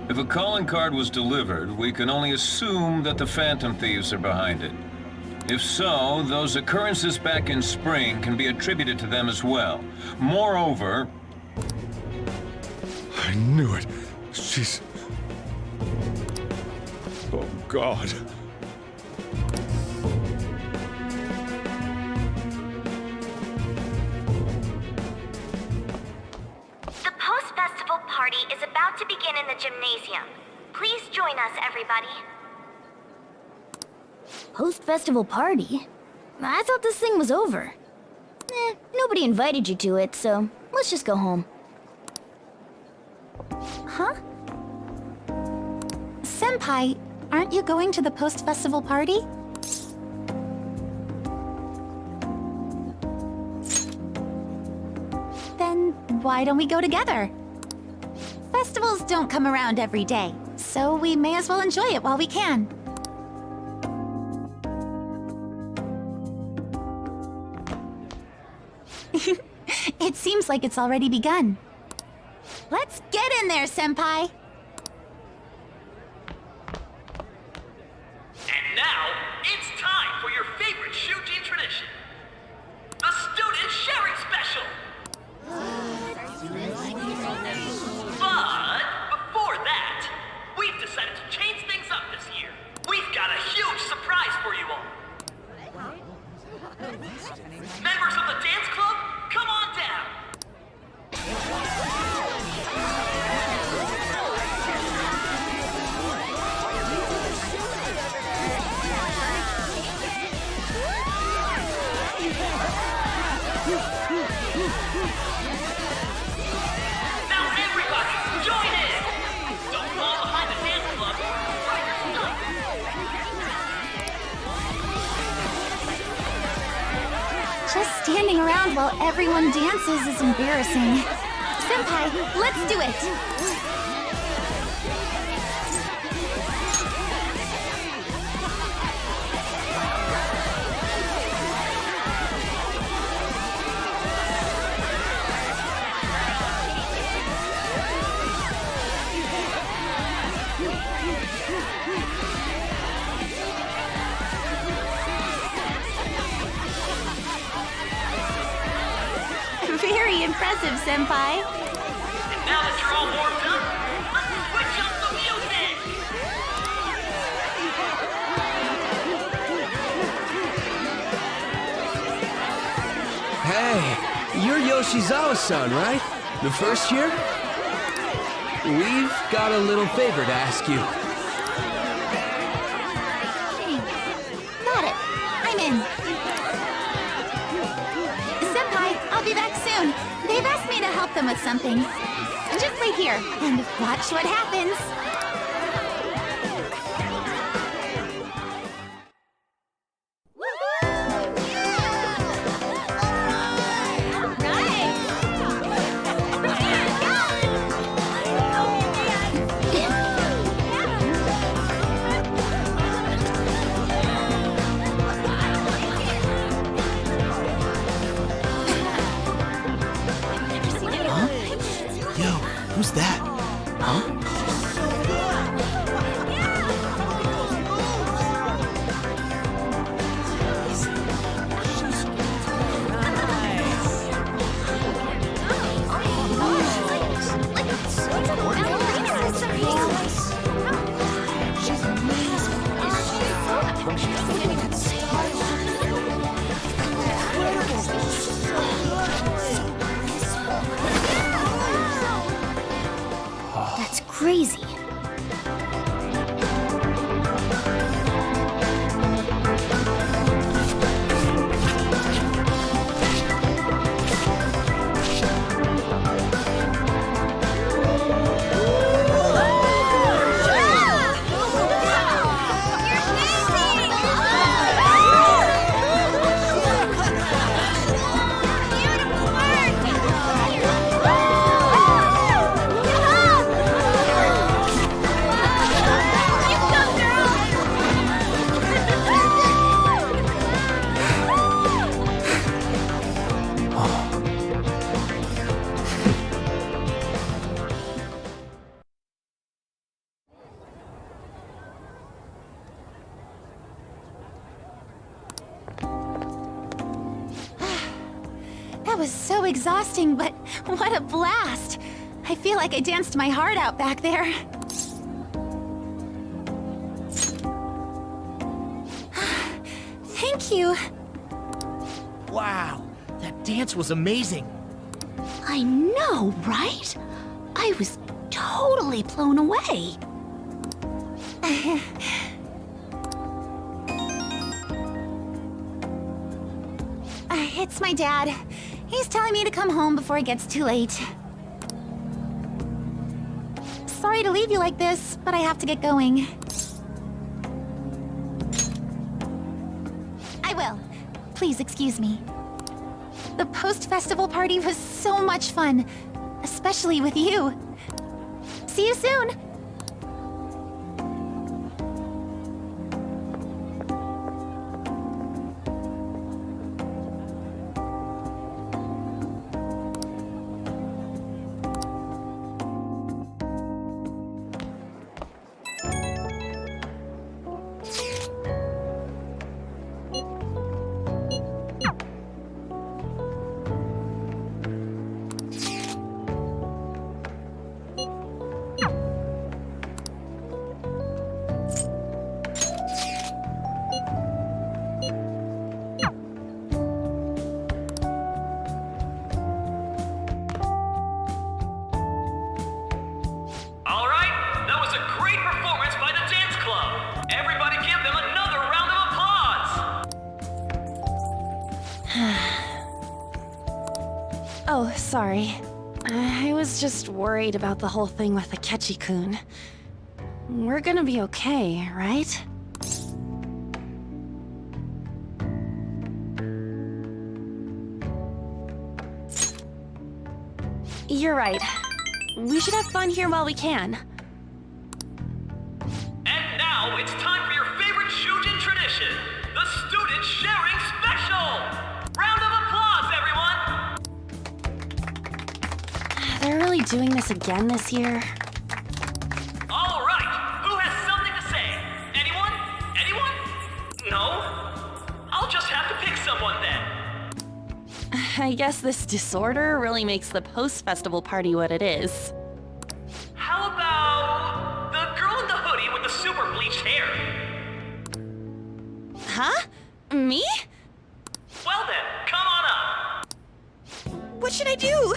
If a calling card was delivered, we can only assume that the Phantom Thieves are behind it. If so, those occurrences back in spring can be attributed to them as well. Moreover... I knew it. She's... Oh, God. The post-festival party is about to begin in the gymnasium. Please join us, everybody. Post-festival party? I thought this thing was over. Nobody invited you to it, so let's just go home. Huh? Senpai, aren't you going to the post-festival party? Then why don't we go together? Festivals don't come around every day, so we may as well enjoy it while we can. It seems like it's already begun. Let's get in there, Senpai! And now, it's time for your favorite Shuji tradition. The Student Sharing Special! But before that, we've decided to change things up this year. We've got a huge surprise for you all. Members of the dance club, come on down. Now everybody, join in! Don't fall behind the dance club. Try your stuff. Just standing around while everyone dances is embarrassing. Senpai, let's do it! Very impressive, Senpai. And now that you're all warmed up, let's switch up the music! Hey, you're Yoshizawa-san, right? The first year? We've got a little favor to ask you. Got it. I'm in. Senpai, I'll be back soon. They've asked me to help them with something. Just wait here and watch what happens. That was so exhausting, but what a blast! I feel like I danced my heart out back there. Thank you. Wow, that dance was amazing. I know, right? I was totally blown away. It's my dad. He's telling me to come home before it gets too late. Sorry to leave you like this, but I have to get going. I will. Please excuse me. The post-festival party was so much fun, especially with you. See you soon! Oh, sorry. I was just worried about the whole thing with Akechi-kun. We're gonna be okay, right? You're right. We should have fun here while we can. And now it's time for your favorite Shujin tradition, the Student Sharing Special! Round of applause, everyone! They're really doing this again this year? All right, who has something to say? Anyone? Anyone? No? I'll just have to pick someone then. I guess this disorder really makes the post-festival party what it is. How about the girl in the hoodie with the super bleached hair? Huh? Me? Well then, come on up. What should I do?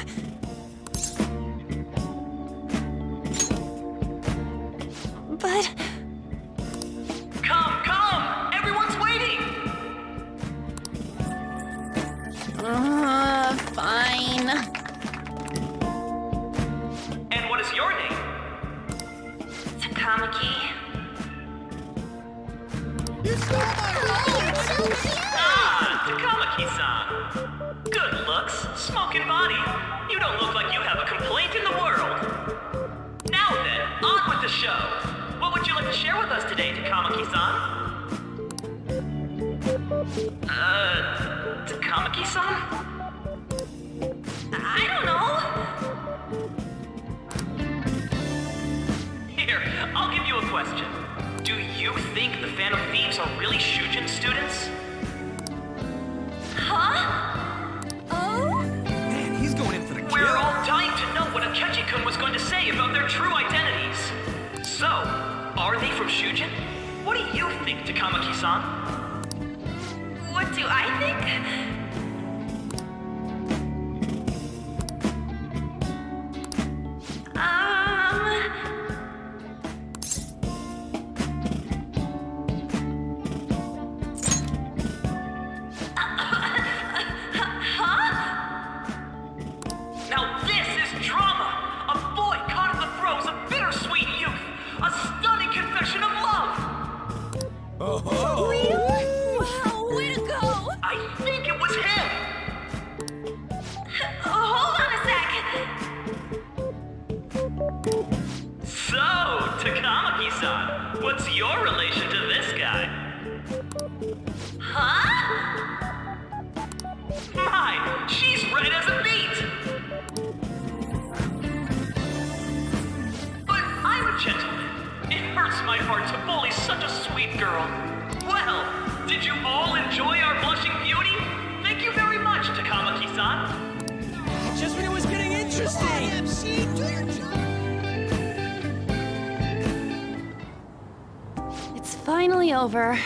But... Come! Everyone's waiting! Fine. And what is your name? Takamaki. Takamaki-san. Good looks, smoking body. You don't look like you have a complaint in the world. Now then, on with the show. What would you like to share with us today, Takamaki-san? Takamaki-san? I don't know. Here, I'll give you a question. Do you think the Phantom Thieves are really Shujin students? Huh? Oh? Man, he's going in for the kill. We're all dying to know what Akechi-kun was going to say about their true identities. So, are they from Shujin? What do you think, Takamaki-san? What do I think? Now this is drama! A boy caught in the throes of bittersweet youth! A stunning confession of love! Really? Wow, way to go! I think it was him! Hold on a sec! So, Takamaki-san, what's your relation to this guy? Huh? My, she's red as a beet! But I'm a gentleman. It hurts my heart to bully such a sweet girl. Well, did you all enjoy our blushing beauty? Thank you very much, Takamaki-san. finally over.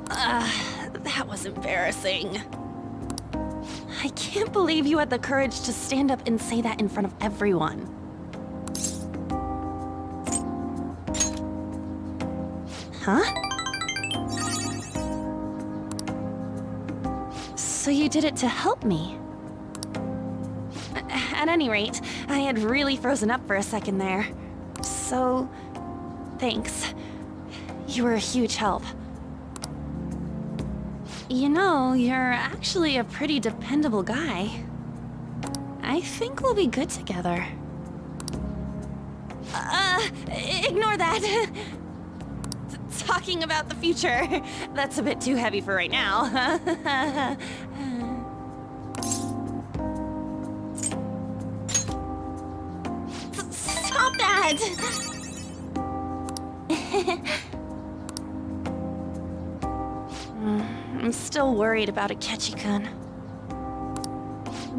That was embarrassing. I can't believe you had the courage to stand up and say that in front of everyone. Huh? So you did it to help me? At any rate, I had really frozen up for a second there. So, thanks. You were a huge help. You know, you're actually a pretty dependable guy. I think we'll be good together. Ignore that. Talking about the future, that's a bit too heavy for right now. Stop that! I'm still worried about Akechi-kun.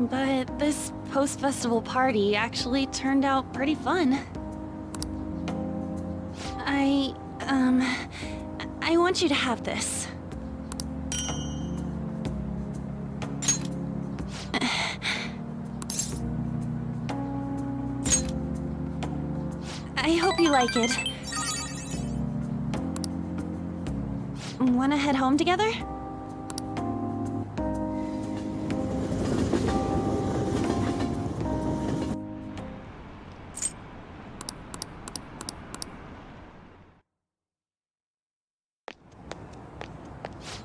But this post-festival party actually turned out pretty fun. I want you to have this. I hope you like it. Wanna head home together?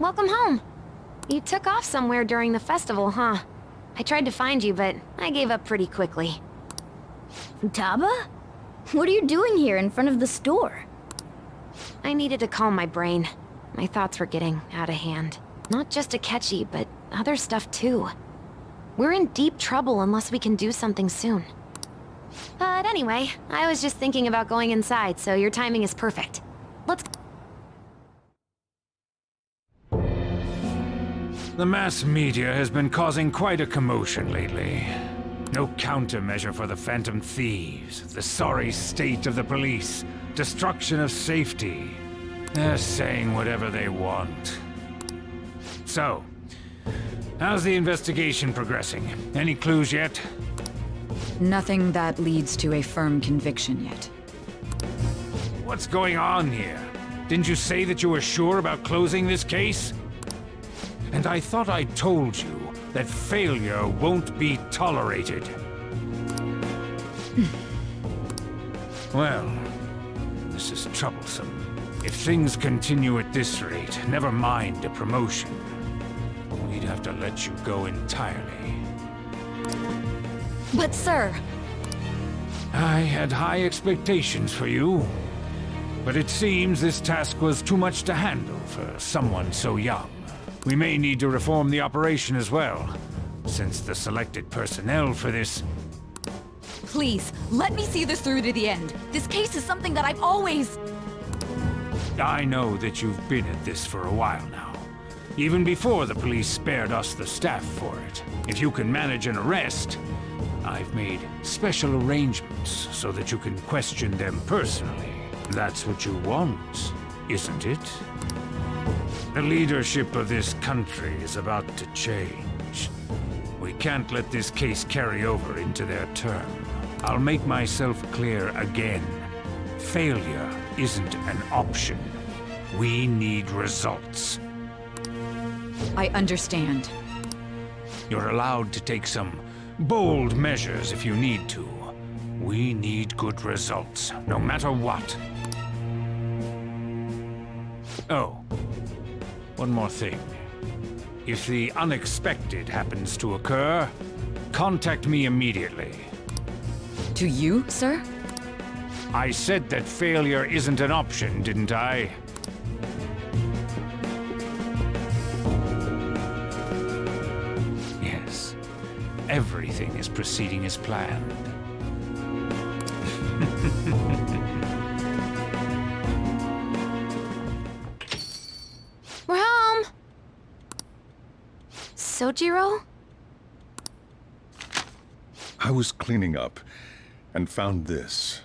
Welcome home. You took off somewhere during the festival, huh? I tried to find you, but I gave up pretty quickly. Futaba? What are you doing here in front of the store? I needed to calm my brain. My thoughts were getting out of hand. Not just Akechi, but other stuff too. We're in deep trouble unless we can do something soon. But anyway, I was just thinking about going inside, so your timing is perfect. Let's... The mass media has been causing quite a commotion lately. No countermeasure for the Phantom Thieves, the sorry state of the police, destruction of safety. They're saying whatever they want. So, how's the investigation progressing? Any clues yet? Nothing that leads to a firm conviction yet. What's going on here? Didn't you say that you were sure about closing this case? And I thought I told you that failure won't be tolerated. Well, this is troublesome. If things continue at this rate, never mind a promotion. We'd have to let you go entirely. But sir... I had high expectations for you. But it seems this task was too much to handle for someone so young. We may need to reform the operation as well, since the selected personnel for this... Please, let me see this through to the end. This case is something that I've always... I know that you've been at this for a while now. Even before the police spared us the staff for it. If you can manage an arrest, I've made special arrangements so that you can question them personally. That's what you want, isn't it? The leadership of this country is about to change. We can't let this case carry over into their term. I'll make myself clear again. Failure isn't an option. We need results. I understand. You're allowed to take some bold measures if you need to. We need good results, no matter what. Oh. One more thing. If the unexpected happens to occur, contact me immediately. To you, sir? I said that failure isn't an option, didn't I? Yes. Everything is proceeding as planned. We're home! Sojiro? I was cleaning up and found this.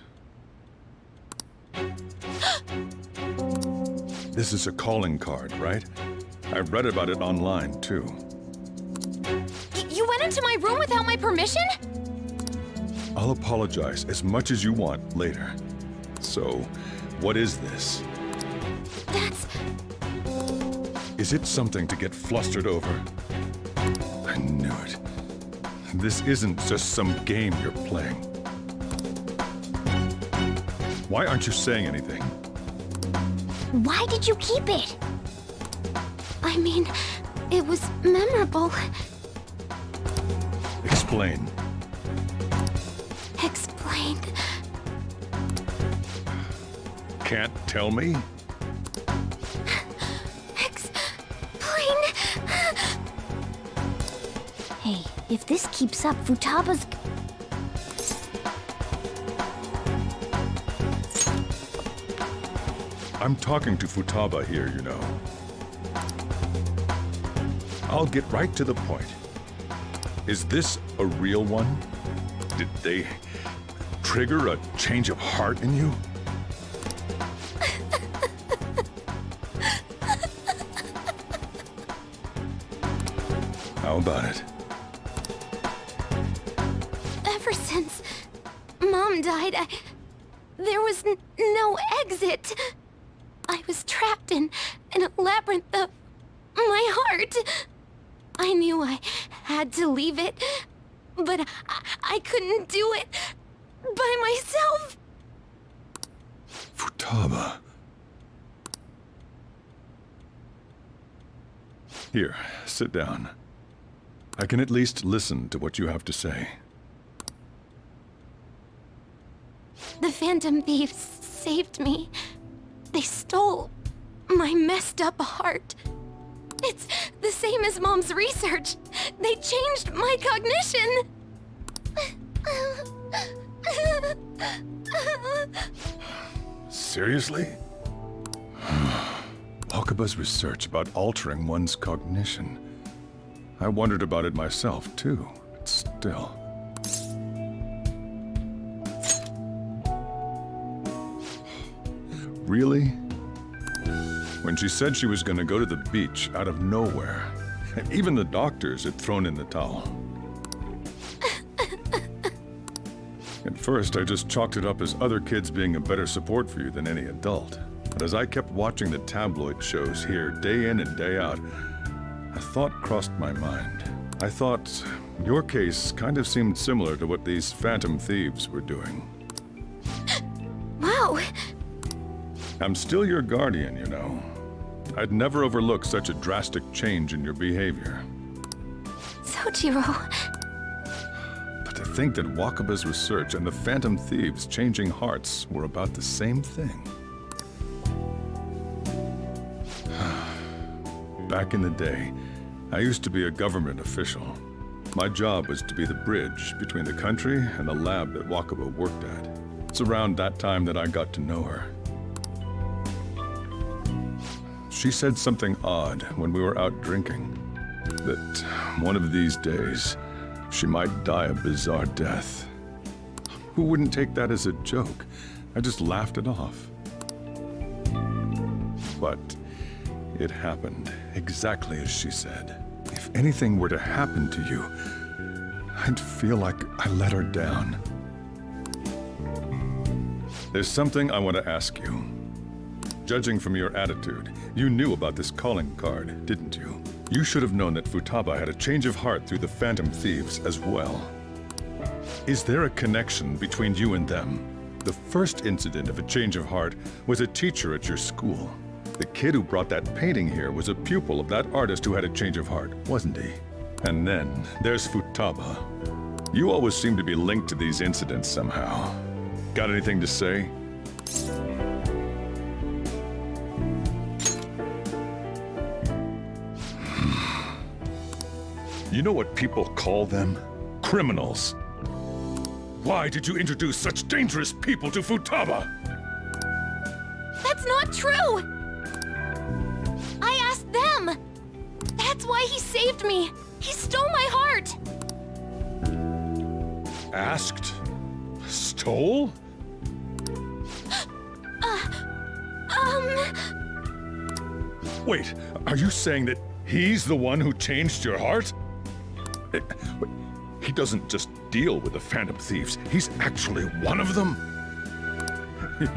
This is a calling card, right? I read about it online, too. You went into my room without my permission? I'll apologize as much as you want later. So, what is this? That's... Is it something to get flustered over? I knew it. This isn't just some game you're playing. Why aren't you saying anything? Why did you keep it? I mean, it was memorable. Explain. Explain. Can't tell me? Explain. Hey, if this keeps up, Futaba's... I'm talking to Futaba here, you know. I'll get right to the point. Is this a real one? Did they trigger a change of heart in you? How about it? Ever since Mom died, there was no exit. I was trapped in a labyrinth of my heart. I knew I had to leave it, but I couldn't do it by myself. Futaba. Here, sit down. I can at least listen to what you have to say. The Phantom Thieves saved me. They stole my messed up heart. It's the same as Mom's research. They changed my cognition. Seriously? Wakaba's research about altering one's cognition. I wondered about it myself, too, but still. Really? When she said she was going to go to the beach out of nowhere, even the doctors had thrown in the towel. At first, I just chalked it up as other kids being a better support for you than any adult. But as I kept watching the tabloid shows here day in and day out, a thought crossed my mind. I thought your case kind of seemed similar to what these Phantom Thieves were doing. Wow. I'm still your guardian, you know. I'd never overlook such a drastic change in your behavior. Sojiro. But to think that Wakaba's research and the Phantom Thieves changing hearts were about the same thing. Back in the day, I used to be a government official. My job was to be the bridge between the country and the lab that Wakaba worked at. It's around that time that I got to know her. She said something odd when we were out drinking. That one of these days, she might die a bizarre death. Who wouldn't take that as a joke? I just laughed it off. But it happened exactly as she said. If anything were to happen to you, I'd feel like I let her down. There's something I want to ask you. Judging from your attitude, you knew about this calling card, didn't you? You should have known that Futaba had a change of heart through the Phantom Thieves as well. Is there a connection between you and them? The first incident of a change of heart was a teacher at your school. The kid who brought that painting here was a pupil of that artist who had a change of heart, wasn't he? And then there's Futaba. You always seem to be linked to these incidents somehow. Got anything to say? You know what people call them? Criminals. Why did you introduce such dangerous people to Futaba? That's not true! I asked them! That's why he saved me! He stole my heart! Asked? Stole? Wait, are you saying that he's the one who changed your heart? Wait, he doesn't just deal with the Phantom Thieves, he's actually one of them?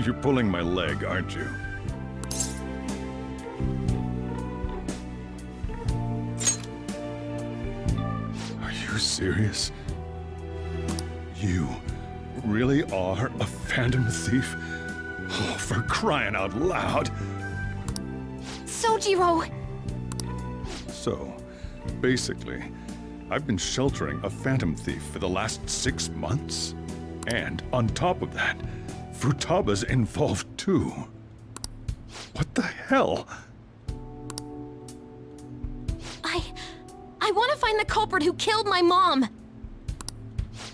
You're pulling my leg, aren't you? Are you serious? You really are a Phantom Thief? Oh, for crying out loud! Sojiro! So, basically, I've been sheltering a Phantom Thief for the last 6 months. And on top of that, Futaba's involved too. What the hell? I want to find the culprit who killed my mom!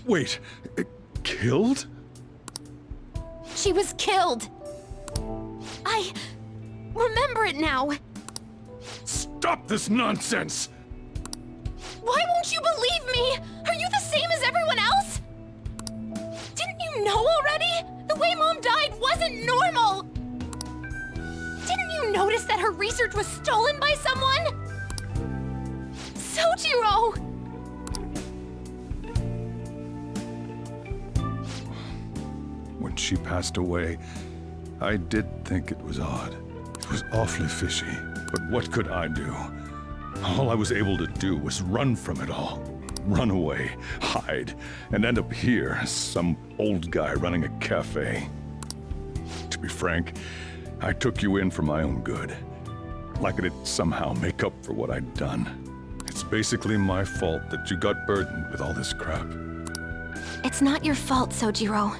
Wait, killed? She was killed! I remember it now! Stop this nonsense! Why won't you believe me? Are you the same as everyone else? Didn't you know already? The way Mom died wasn't normal! Didn't you notice that her research was stolen by someone? Sojiro! When she passed away, I did think it was odd. It was awfully fishy. But what could I do? All I was able to do was run from it all. Run away, hide, and end up here as some old guy running a cafe. To be frank, I took you in for my own good. Like it'd somehow make up for what I'd done. It's basically my fault that you got burdened with all this crap. It's not your fault, Sojiro.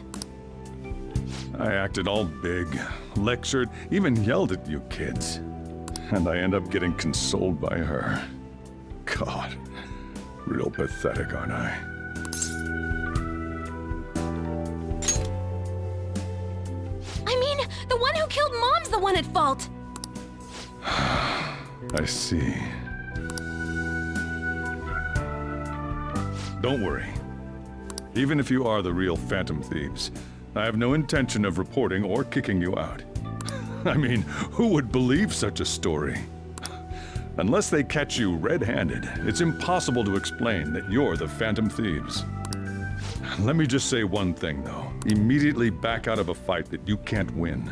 I acted all big, lectured, even yelled at you kids. And I end up getting consoled by her. God, real pathetic, aren't I? I mean, the one who killed Mom's the one at fault! I see. Don't worry. Even if you are the real Phantom Thieves, I have no intention of reporting or kicking you out. I mean, who would believe such a story? Unless they catch you red-handed, it's impossible to explain that you're the Phantom Thieves. Let me just say one thing, though. Immediately back out of a fight that you can't win.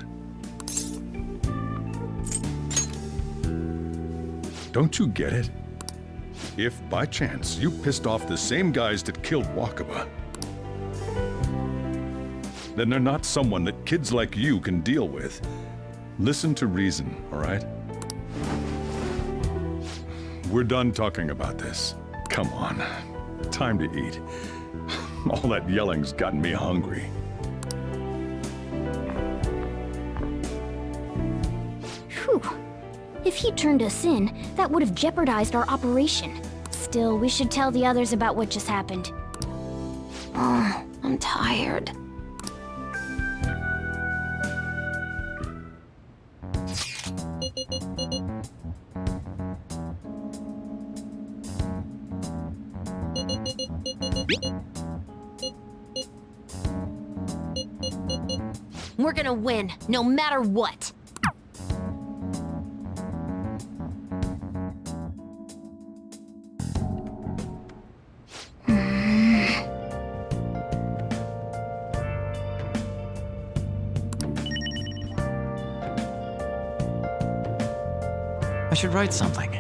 Don't you get it? If, by chance, you pissed off the same guys that killed Wakaba, then they're not someone that kids like you can deal with. Listen to reason, all right? We're done talking about this. Come on. Time to eat. All that yelling's gotten me hungry. Whew. If he turned us in, that would have jeopardized our operation. Still, we should tell the others about what just happened. Oh, I'm tired. We're gonna win, no matter what. I should write something.